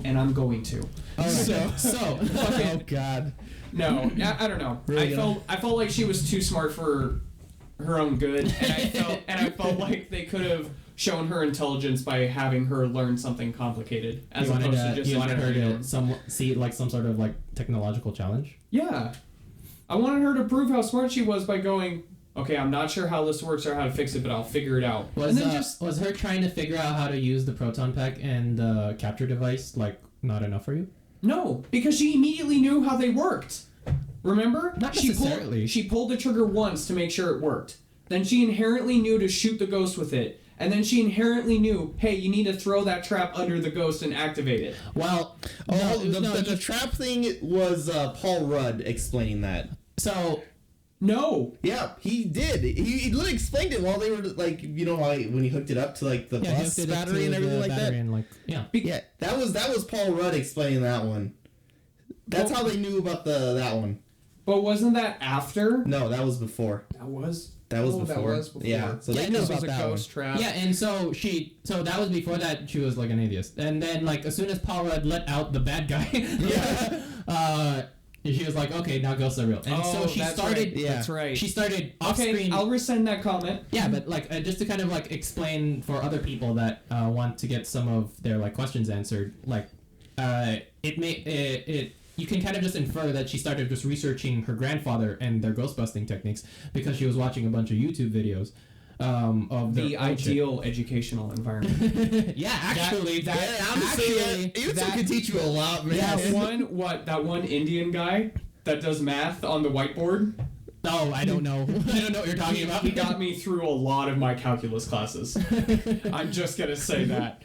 And I'm going to. All right. So oh, God. No, I don't know. Really I felt like she was too smart for her own good. And I felt like they could have shown her intelligence by having her learn something complicated. As opposed to just... You wanted her to see, like, some sort of, like, technological challenge? Yeah. I wanted her to prove how smart she was by going, okay, I'm not sure how this works or how to fix it, but I'll figure it out. Was her trying to figure out how to use the proton pack and the capture device, like, not enough for you? No, because she immediately knew how they worked. Remember? Not necessarily. She pulled the trigger once to make sure it worked. Then she inherently knew to shoot the ghost with it. And then she inherently knew, hey, you need to throw that trap under the ghost and activate it. Well, the trap thing was Paul Rudd explaining that. So, No. Yeah, he did. He literally explained it while they were like, how when he hooked it up to like the bus battery and everything like that. And, like, yeah. Yeah, that was Paul Rudd explaining that one. That's how they knew about that one. But wasn't that after? No, that was before. That was before. That was before. Yeah, so they knew this about was a that ghost trap. Yeah, and so that was before that she was like an atheist. And then like as soon as Paul Rudd let out the bad guy, she was like, okay, now ghosts are real. And so she started. Right. Yeah, that's right. She started off screen. Okay, I'll rescind that comment. Yeah, but like just to kind of like explain for other people that want to get some of their like questions answered, like you can kind of just infer that she started just researching her grandfather and their ghost busting techniques because she was watching a bunch of YouTube videos of the ideal educational environment. Yeah, actually, you can teach you a lot, man. That one Indian guy that does math on the whiteboard. Oh, I don't know. I don't know what you're talking about. He got me through a lot of my calculus classes. I'm just gonna say that.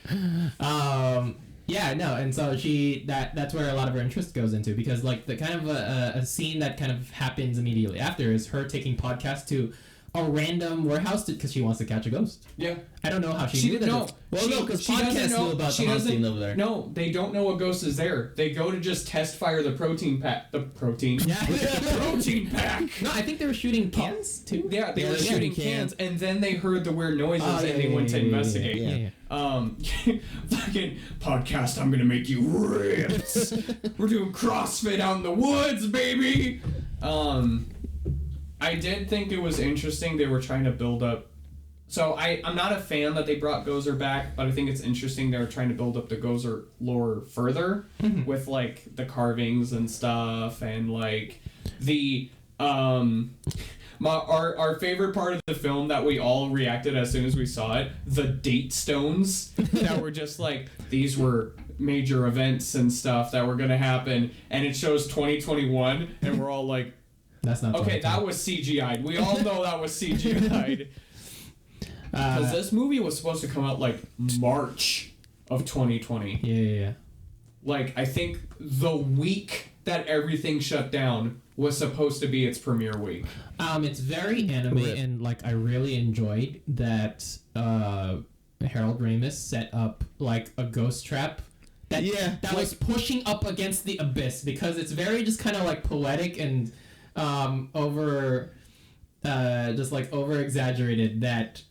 Yeah, no, and so that's where a lot of her interest goes into, because like the kind of a scene that kind of happens immediately after is her taking podcasts to a random warehouse because she wants to catch a ghost. Yeah. I don't know how she knew that. No, because podcasts know about the haunting over there. No, they don't know a ghost is there. They go to just test fire the protein pack. The protein. Yeah. Protein pack. No, I think they were shooting cans too. Yeah, they were shooting cans, and then they heard the weird noises and they went to investigate. Yeah. Fucking podcast, I'm gonna make you ripped. We're doing CrossFit out in the woods, baby. I did think it was interesting they were trying to build up. So I'm not a fan that they brought Gozer back, but I think it's interesting they were trying to build up the Gozer lore further with like the carvings and stuff, and like the our favorite part of the film that we all reacted as soon as we saw it, the date stones that were just like, these were major events and stuff that were gonna happen, and it shows 2021, and we're all like, that's not okay, that was CGI'd. We all know that was CGI'd. Because this movie was supposed to come out like March of 2020. Yeah. Like, I think the week that everything shut down was supposed to be its premiere week. It's very anime, and like I really enjoyed that Harold Ramis set up like a ghost trap that was pushing up against the abyss, because it's very just kind of like poetic and over exaggerated that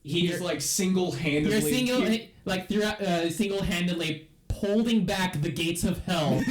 he's like single-handedly single-handedly holding back the gates of hell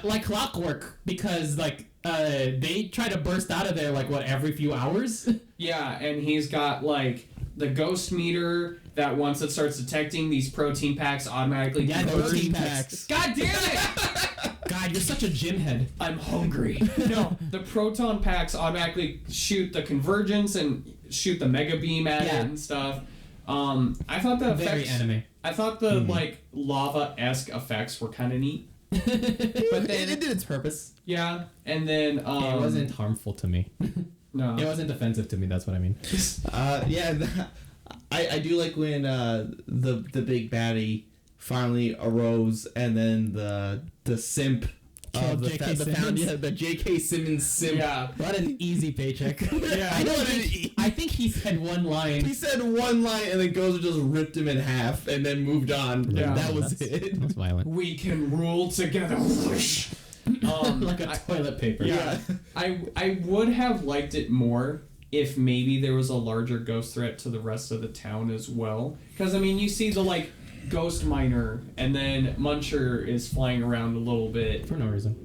like clockwork, because like they try to burst out of there like every few hours. Yeah, and he's got like the ghost meter that once it starts detecting these protein packs automatically protein packs. God damn it! God, you're such a gym head. I'm hungry. No, the proton packs automatically shoot the convergence and shoot the mega beam at it and stuff. I thought the very effects, anime. I thought the like lava-esque effects were kind of neat. But then it did its purpose. Yeah, and then it wasn't harmful to me. No, it wasn't offensive to me. That's what I mean. I do like when the big baddie finally arose, and then the simp of the J.K. Simmons simp. Yeah, what an easy paycheck. Yeah, I think he said one line. He said one line, and then Gozer just ripped him in half, and then moved on. Yeah, that was it. That's violent. We can rule together. Like a toilet paper. Yeah, I would have liked it more if maybe there was a larger ghost threat to the rest of the town as well. Because I mean, you see the like ghost miner, and then Muncher is flying around a little bit for no reason.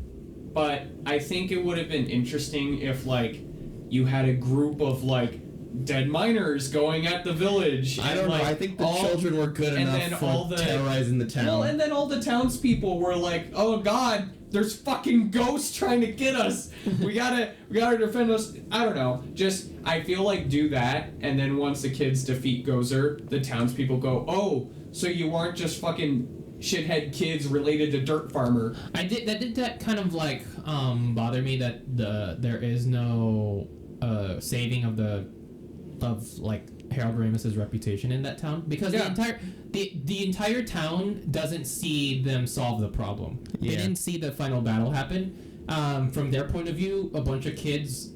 But I think it would have been interesting if like you had a group of like dead miners going at the village. I don't know. I think the children were good enough for terrorizing the town. Well, and then all the townspeople were like, "Oh God, there's fucking ghosts trying to get us. We gotta defend us." I don't know. Just I feel like do that, and then once the kids defeat Gozer, the townspeople go, "Oh, so you aren't just fucking shithead kids related to Dirt Farmer." That did kind of like bother me that there is no saving of like Harold Ramis's reputation in that town, because the entire town doesn't see them solve the problem. They didn't see the final battle happen, from their point of view, a bunch of kids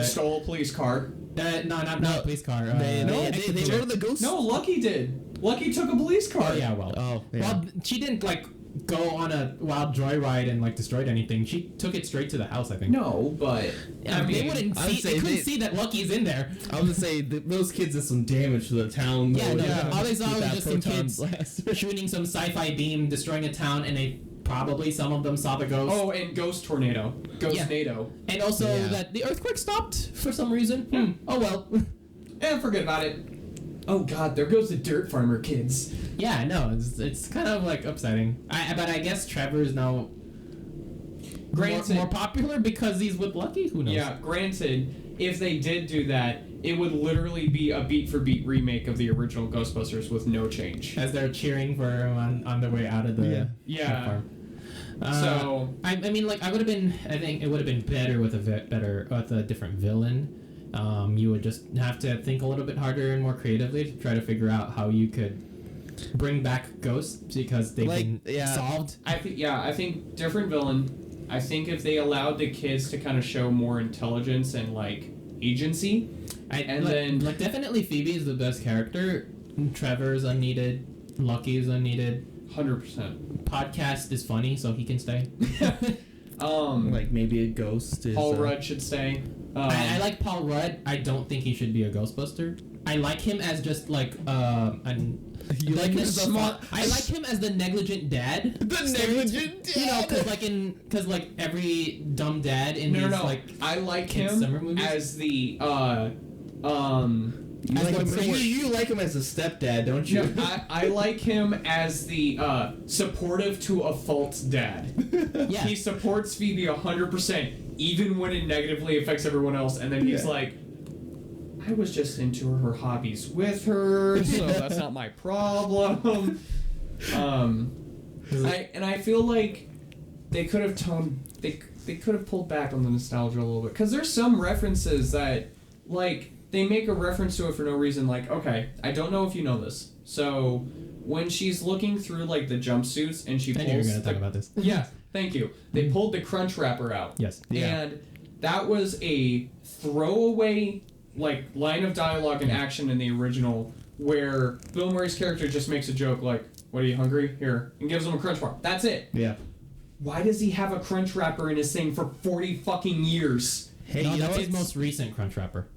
Stole a police car. not a police car. They were the ghost. No, Lucky did. Lucky took a police car. Oh yeah, well. Oh, yeah. Well, she didn't like go on a wild joyride and like destroyed anything. She took it straight to the house, I think. No, but Yeah, they wouldn't I would see. say They couldn't they- see that Lucky's in there. I was gonna say those kids did some damage to the town. Yeah, though, no, Yeah. all they saw with was that just some proton kids blast. shooting some sci-fi beam, destroying a town, and they probably some of them saw the ghost. oh, and Ghost Tornado, Ghost NATO. And also Yeah. that the earthquake stopped for some reason. Oh well. Forget about it. Oh God, there goes the dirt farmer kids. Yeah, no, it's kind of like upsetting. But I guess Trevor is now Granted, more popular because he's with Lucky. Who knows? yeah. Granted, if they did do that, it would literally be a beat-for-beat remake of the original Ghostbusters with no change. As they're cheering for him on the way out of the Yeah. farm. So I mean, like I think it would have been better with a different villain. You would just have to think a little bit harder and more creatively to try to figure out how you could bring back ghosts because they've been solved. I think different villain. I think if they allowed the kids to kind of show more intelligence and like agency, Like definitely Phoebe is the best character. Trevor is unneeded. Lucky is unneeded. 100%. Podcast is funny, so he can stay. Like maybe a ghost is. Paul Rudd should stay. I like Paul Rudd. I don't think he should be a Ghostbuster. I like him as just like You like him as a small. I like him as the negligent dad. The negligent dad. You know, because like every dumb dad in no, these like I like kids' him summer movies? as the You like him as a stepdad, don't you? No, I like him as the supportive to a fault dad. yeah. He supports Phoebe 100%, even when it negatively affects everyone else, and then he's Yeah. like, I was just into her hobbies with her, so that's not my problem. I feel like they could have they could have pulled back on the nostalgia a little bit, because there's some references that, like, they make a reference to it for no reason. Like, okay, I don't know if you know this, so when she's looking through like the jumpsuits and she I pulls knew you were gonna talk about this. yeah, thank you. They pulled the crunch wrapper out. Yes. Yeah. And that was a throwaway like line of dialogue and action in the original, where Bill Murray's character just makes a joke like, "What, are you hungry? Here," and gives him a crunch bar. That's it. Yeah. Why does he have a crunch wrapper in his thing for 40 fucking years? Hey, No, you know that's his what's- most recent crunch wrapper.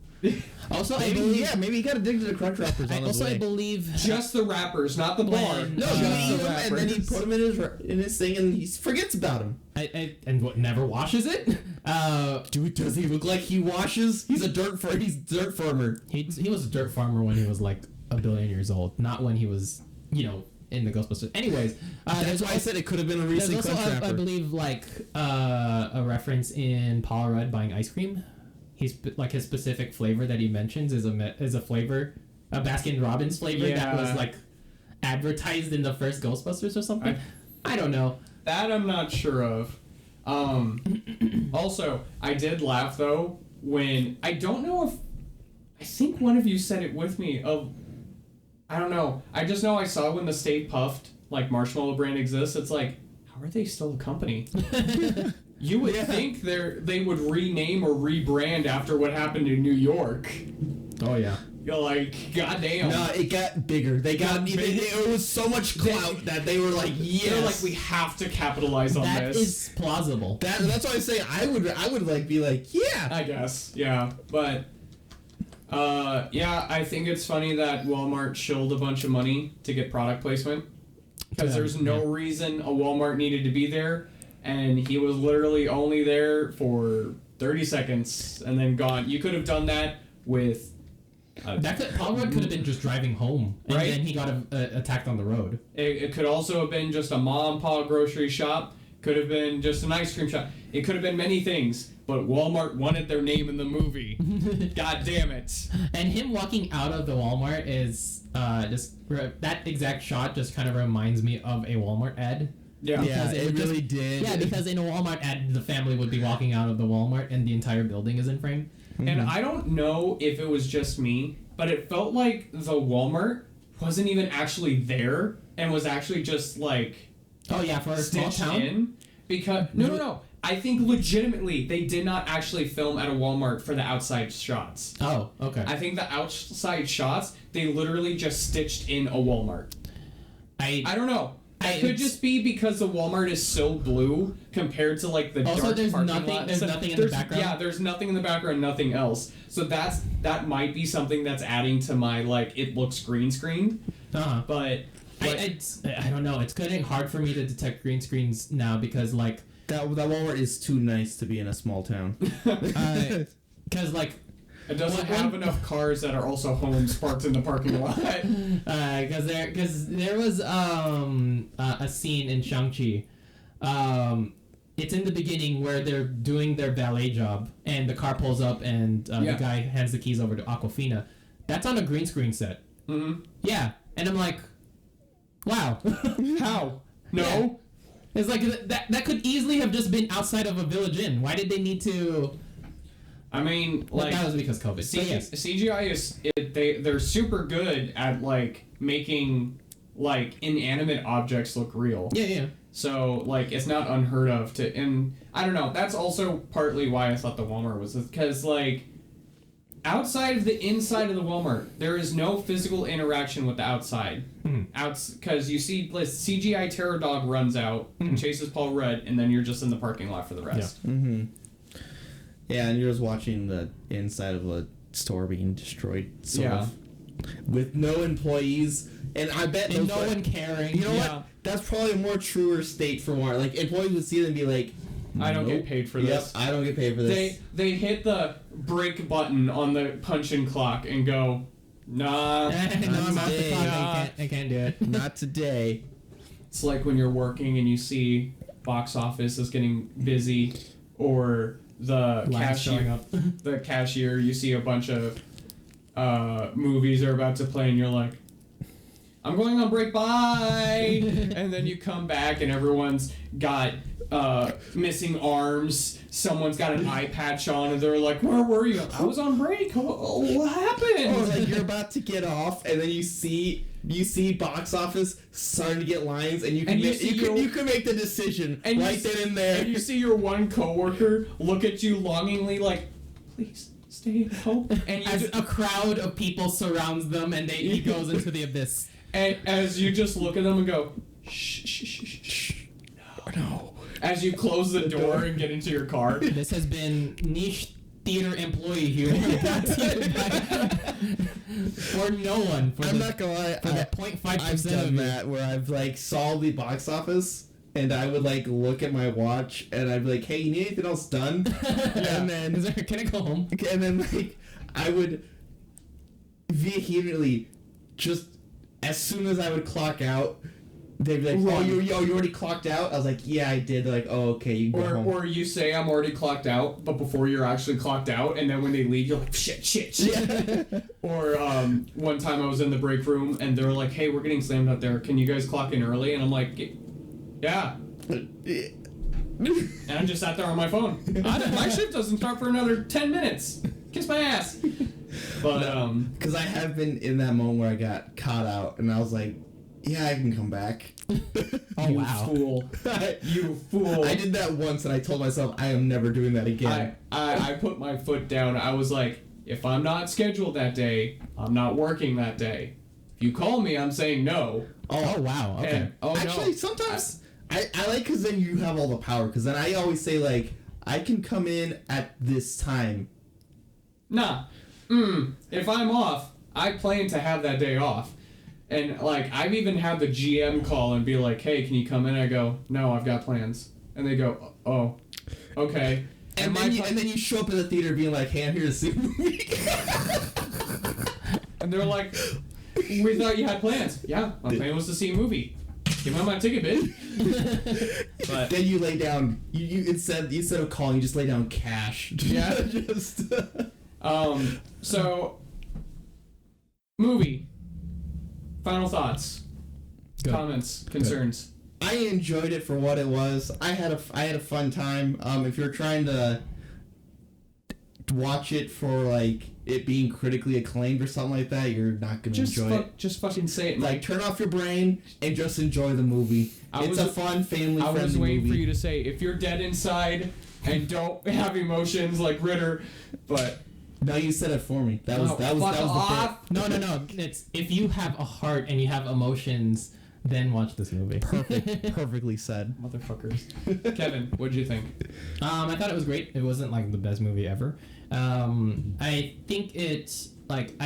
Also, I Maybe, believe. yeah, maybe you got addicted to crunch wrappers on his I way. believe. Just the wrappers, not the bar. When- No, Just you the eat them and then he wrappers. put them in his thing and he forgets about them. And what never washes it? Dude, does he look like he washes? He's a dirt farmer. He was a dirt farmer when he was like a billion years old, not when he was, in the Ghostbusters. Anyways, That's why I said it could have been a there's recent also, crunch wrapper. I believe, like a reference in Paul Rudd buying ice cream. He's like his specific flavor that he mentions is a flavor, a Baskin Robbins flavor that Yeah. was like advertised in the first Ghostbusters or something. I don't know. That I'm not sure of. Also, I did laugh though when I don't know if I think one of you said it with me. I don't know. I just know I saw when the Stay Puffed like marshmallow brand exists. It's like, how are they still a company? You would think they would rename or rebrand after what happened in New York. Oh yeah. You're like, goddamn. No, it got bigger. They got bigger. it was so much clout that they were like, yes. They're like, we have to capitalize on That this. is plausible. That's why I say I would like be like, yeah. I guess, yeah. But, I think it's funny that Walmart shilled a bunch of money to get product placement. Because there's no reason a Walmart needed to be there. And he was literally only there for 30 seconds and then gone. You could have done that with... Paul Rudd could have been just driving home, and Right. then he got attacked on the road. It could also have been just a mom and pop grocery shop. Could have been just an ice cream shop. It could have been many things. But Walmart wanted their name in the movie. God damn it. And him walking out of the Walmart is that exact shot just kind of reminds me of a Walmart ad. Yeah. Yeah, it it would really did. Yeah, because in a Walmart ad, the family would be walking out of the Walmart and the entire building is in frame. And I don't know if it was just me, but it felt like the Walmart wasn't even actually there and was actually just like Oh yeah, for a small stitched town. in. Because no, I think legitimately they did not actually film at a Walmart for the outside shots. Oh, okay. I think the outside shots, they literally just stitched in a Walmart. I don't know. It could just be because the Walmart is so blue compared to like the also, dark there's parking nothing. lot. There's nothing in the background. Yeah, there's nothing in the background, nothing else. So that might be something that's adding to my like it looks green screen. Uh-huh. But I don't know. It's getting hard for me to detect green screens now because like That Walmart is too nice to be in a small town. because like. it doesn't have enough cars that are also homes parked in the parking lot. Because there was a scene in Shang-Chi. It's in the beginning where they're doing their valet job and the car pulls up and the guy hands the keys over to Aquafina. That's on a green screen set. Mm-hmm. Yeah, and I'm like, wow. How? No. Yeah. It's like that could easily have just been outside of a Village Inn. Why did they need to? I mean, like that was because COVID. Yes. CGI is they're super good at like making like inanimate objects look real. Yeah. So like it's not unheard of to, and I don't know. That's also partly why I thought the Walmart was because like outside of the inside of the Walmart, there is no physical interaction with the outside. Because you see, like, CGI Terror Dog runs out and chases Paul Rudd, and then you're just in the parking lot for the rest. Yeah. Mm-hmm. Yeah, and you're just watching the inside of a store being destroyed, sort of, with no employees, and I bet and no one caring. You know what? That's probably a more truer state for Walmart. Like employees would see them and be like, I don't get paid for this. Yep, I don't get paid for this. They hit the break button on the punch-in clock and go, nah. No, I'm off the clock. I can't do it. Not today. It's like when you're working and you see box office is getting busy, or the Lines showing cashier, up. the cashier, you see a bunch of movies are about to play, and you're like, I'm going on break, bye. And then you come back and everyone's got missing arms. Someone's got an eye patch on, and they're like, "Where were you?" I was on break. What happened? Or like you're about to get off, and then you see box office starting to get lines, and you can make the decision and right then and there. And you see your one coworker look at you longingly, like, "Please stay at home." And you As a crowd of people surrounds them, and he goes into the abyss. and as you just look at them and go, "Shh, shh, shh, shh, shh." No. As you close the door and get into your car. This has been niche theater employee humor brought to you by for no one. I'm not gonna lie. For the 0.5% I've done of you. that where I've like saw the box office, and I would like look at my watch, and I'd be like, "Hey, you need anything else done?" And then Can I go home? and then like I would vehemently just as soon as I would clock out, they'd be like, "Oh, you already clocked out?" I was like, "Yeah, I did." They're like, "Oh, okay, you can go home." Or you say I'm already clocked out, but before you're actually clocked out, and then when they leave, you're like, shit. Or one time I was in the break room, and they were like, "Hey, we're getting slammed out there. Can you guys clock in early?" And I'm like, "Yeah." And I just sat there on my phone. My shift doesn't start for another 10 minutes. Kiss my ass. But because I have been in that moment where I got caught out, and I was like, "Yeah, I can come back." Oh, you wow. fool. You fool. I did that once, and I told myself I am never doing that again. I put my foot down. I was like, if I'm not scheduled that day, I'm not working that day. If you call me, I'm saying no. Oh wow. Okay. And, Actually, sometimes I like because then you have all the power. Because then I always say like, I can come in at this time. Nah. If I'm off, I plan to have that day off. And, like, I've even had the GM call and be like, "Hey, can you come in?" I go, "No, I've got plans." And they go, "Oh, okay." And then you show up at the theater being like, "Hey, I'm here to see a movie." And they're like, "We thought you had plans." "Yeah, my plan was to see a movie." "Give me my ticket, bitch." But then you lay down. You instead of calling, you just lay down cash. Yeah. Just. So, movie. Final thoughts, Good. comments, concerns. I enjoyed it for what it was. I had a fun time. If you're trying to watch it for like it being critically acclaimed or something like that, you're not gonna enjoy it. Just fucking say it. Like, turn off your brain and just enjoy the movie. It's a fun, family-friendly movie. I was waiting for you to say, if you're dead inside and don't have emotions like Ritter, but... No, you said it for me. That was the bit. No. It's if you have a heart and you have emotions, then watch this movie. Perfectly said. Motherfuckers. Kevin, what'd you think? I thought it was great. It wasn't like the best movie ever. I think it's like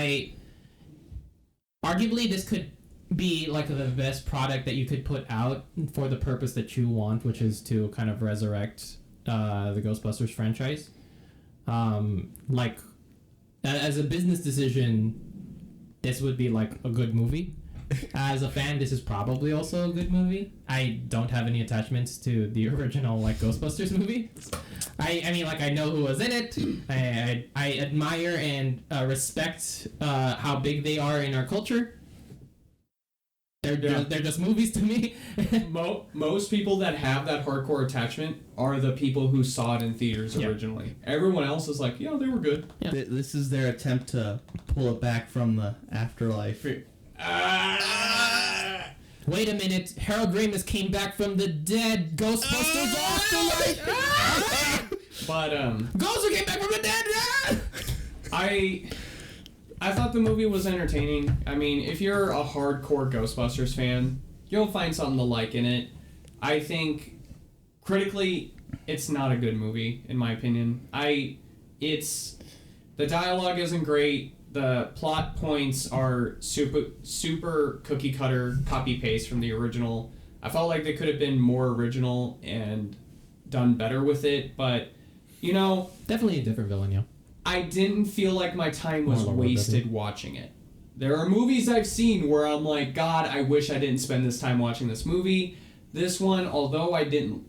arguably this could be like the best product that you could put out for the purpose that you want, which is to kind of resurrect the Ghostbusters franchise. Like as a business decision, this would be like a good movie. As a fan, this is probably also a good movie. I don't have any attachments to the original like Ghostbusters movie. I mean, like, I know who was in it. I admire and respect how big they are in our culture. They're just movies to me. Most people that have that hardcore attachment are the people who saw it in theaters originally. Everyone else is like, yeah, they were good. Yeah. This is their attempt to pull it back from the afterlife. Wait a minute, Harold Ramis came back from the dead. Ghostbusters Afterlife. But Ghost came back from the dead. I thought the movie was entertaining. I mean, if you're a hardcore Ghostbusters fan, you'll find something to like in it. I think critically, it's not a good movie in my opinion. The dialogue isn't great. The plot points are super cookie cutter, copy paste from the original. I felt like they could have been more original and done better with it, but you know, definitely a different villain, yeah. I didn't feel like my time was wasted watching it. There are movies I've seen where I'm like, God, I wish I didn't spend this time watching this movie. This one, although I didn't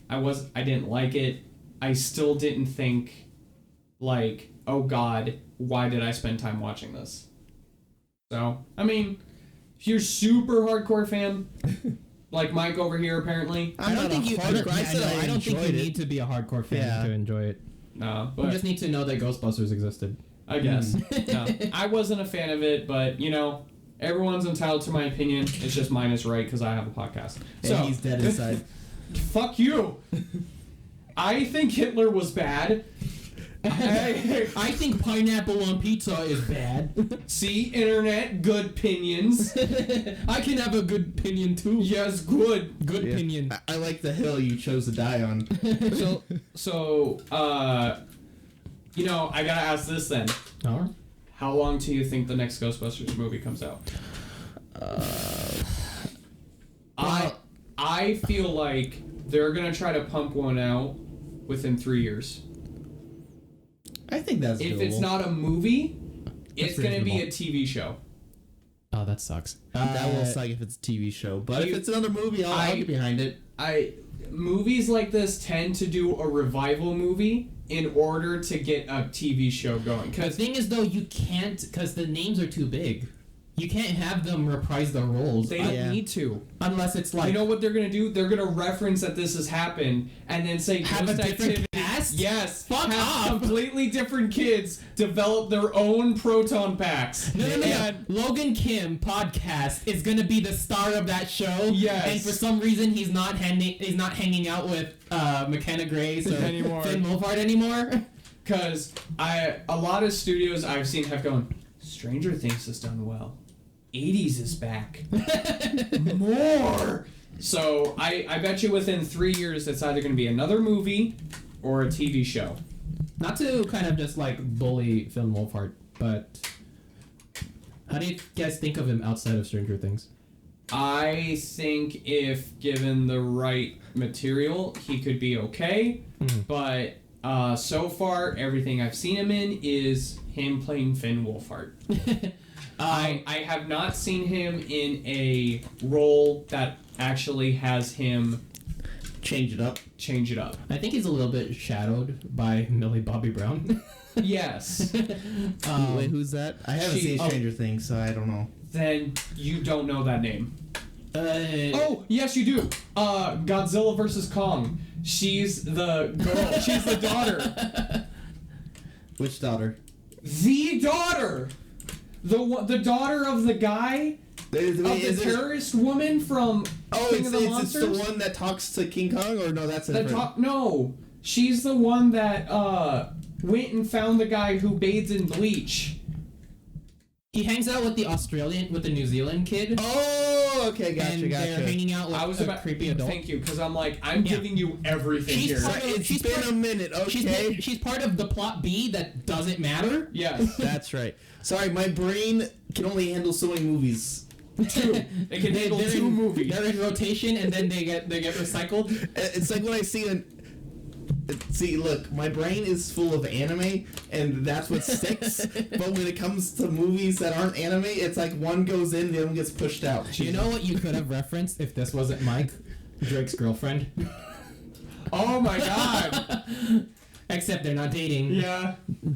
like it, I still didn't think like, oh God, why did I spend time watching this? So, I mean, if you're super hardcore fan, like Mike over here apparently, I don't think you need to be a hardcore fan to enjoy it. No, but you just need to know that Ghostbusters existed. I guess. No, I wasn't a fan of it, but you know, everyone's entitled to my opinion. It's just mine is right because I have a podcast. So he's dead inside. Fuck you. I think Hitler was bad. I think pineapple on pizza is bad. See, internet, good opinions. I can have a good opinion too. Yes, good opinion. I like the hill you chose to die on. So, you know, I gotta ask this then. How long do you think the next Ghostbusters movie comes out? I feel like they're gonna try to pump one out within 3 years. I think that's if doable. It's not a movie, it's going to be a TV show. Oh, that sucks. That will suck if it's a TV show. But if it's another movie, I'll get behind it. Movies like this tend to do a revival movie in order to get a TV show going. The thing is, though, you can't, because the names are too big. You can't have them reprise the roles. They don't need to. Unless it's like... You know what they're going to do? They're going to reference that this has happened and then say... Have a different cast? Yes. Fuck off. Completely different kids develop their own proton packs. No. Logan Kim podcast is going to be the star of that show. Yes. And for some reason, he's not hanging out with McKenna Grace or Finn Wolfhard anymore. Because a lot of studios I've seen have gone, Stranger Things has done well. 80s is back. More. So I bet you within 3 years it's either going to be another movie or a TV show. Not to kind of just like bully Finn Wolfhard, but how do you guys think of him outside of Stranger Things? I think if given the right material, he could be okay. But so far, everything I've seen him in is him playing Finn Wolfhard. I have not seen him in a role that actually has him change it up. I think he's a little bit shadowed by Millie Bobby Brown. Yes. Wait, who's that? I haven't seen Stranger Things, so I don't know. Then you don't know that name. Oh, yes, you do. Godzilla vs. Kong. She's the girl. She's the daughter. Which daughter? The daughter! The daughter of the guy? Of the terrorist woman from King of the Monsters? It's the one that talks to King Kong, or no, that's a different... No. She's the one that went and found the guy who bathes in bleach. He hangs out with the New Zealand kid. Oh, okay, gotcha. They're hanging out with a creepy adult. Thank you, because I'm giving you everything here. It's been a minute, okay? She's part of the plot B that doesn't matter. Yes. That's right. Sorry, my brain can only handle so many movies. Two. It can handle two movies. They're in rotation, and then they get recycled. It's like when I see See, look, my brain is full of anime, and that's what sticks. But when it comes to movies that aren't anime, it's like one goes in, the other one gets pushed out. You know what you could have referenced if this wasn't Mike? Drake's girlfriend. Oh my god! Except they're not dating. Yeah.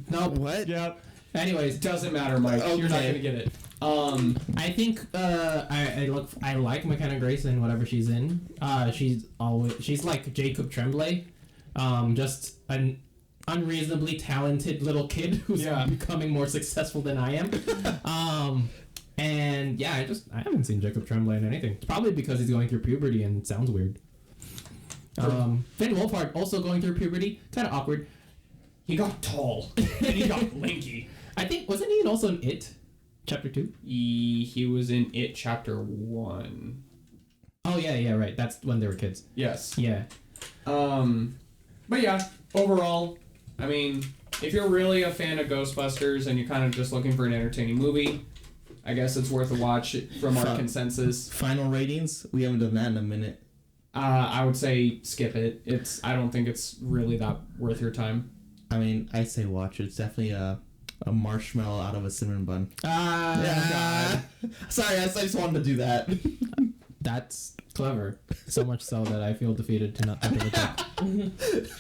No, what? Yep. Anyways, doesn't matter, Mike. Okay. You're not gonna get it. I think I like McKenna Grace in whatever she's in. She's like Jacob Tremblay. Just an unreasonably talented little kid who's becoming more successful than I am. And yeah, I haven't seen Jacob Tremblay in anything. It's probably because he's going through puberty and it sounds weird. Finn Wolfhard also going through puberty, kind of awkward. He got tall and he got lanky. I think wasn't he also in It, Chapter 2? He was in It Chapter 1. Oh yeah, right. That's when they were kids. Yes. Yeah. But yeah, overall, I mean, if you're really a fan of Ghostbusters and you're kind of just looking for an entertaining movie, I guess it's worth a watch from our consensus. Final ratings? We haven't done that in a minute. I would say skip it. I don't think it's really that worth your time. I mean, I say watch it. It's definitely a marshmallow out of a cinnamon bun. God. Sorry, I just wanted to do that. That's clever. So much so that I feel defeated to not think of it.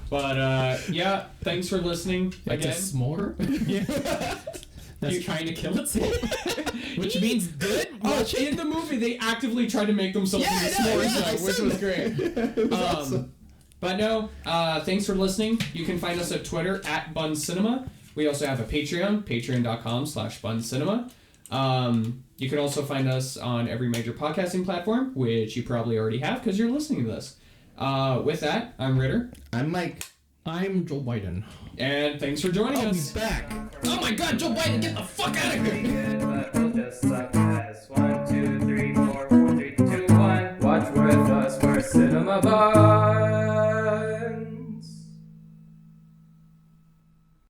But, yeah, thanks for listening again. It's a s'more? That's trying to kill itself? Which means good? In the movie, they actively tried to make themselves into s'mores, which was great. Awesome. But no, thanks for listening. You can find us at Twitter at BunCinema. We also have a Patreon, patreon.com/BunCinema. You can also find us on every major podcasting platform, which you probably already have because you're listening to this. With that, I'm Ritter. I'm Mike. I'm Joe Biden. And thanks for joining us. He's back. Oh my god, Joe Biden, get the fuck out of here! Pretty good, but we'll just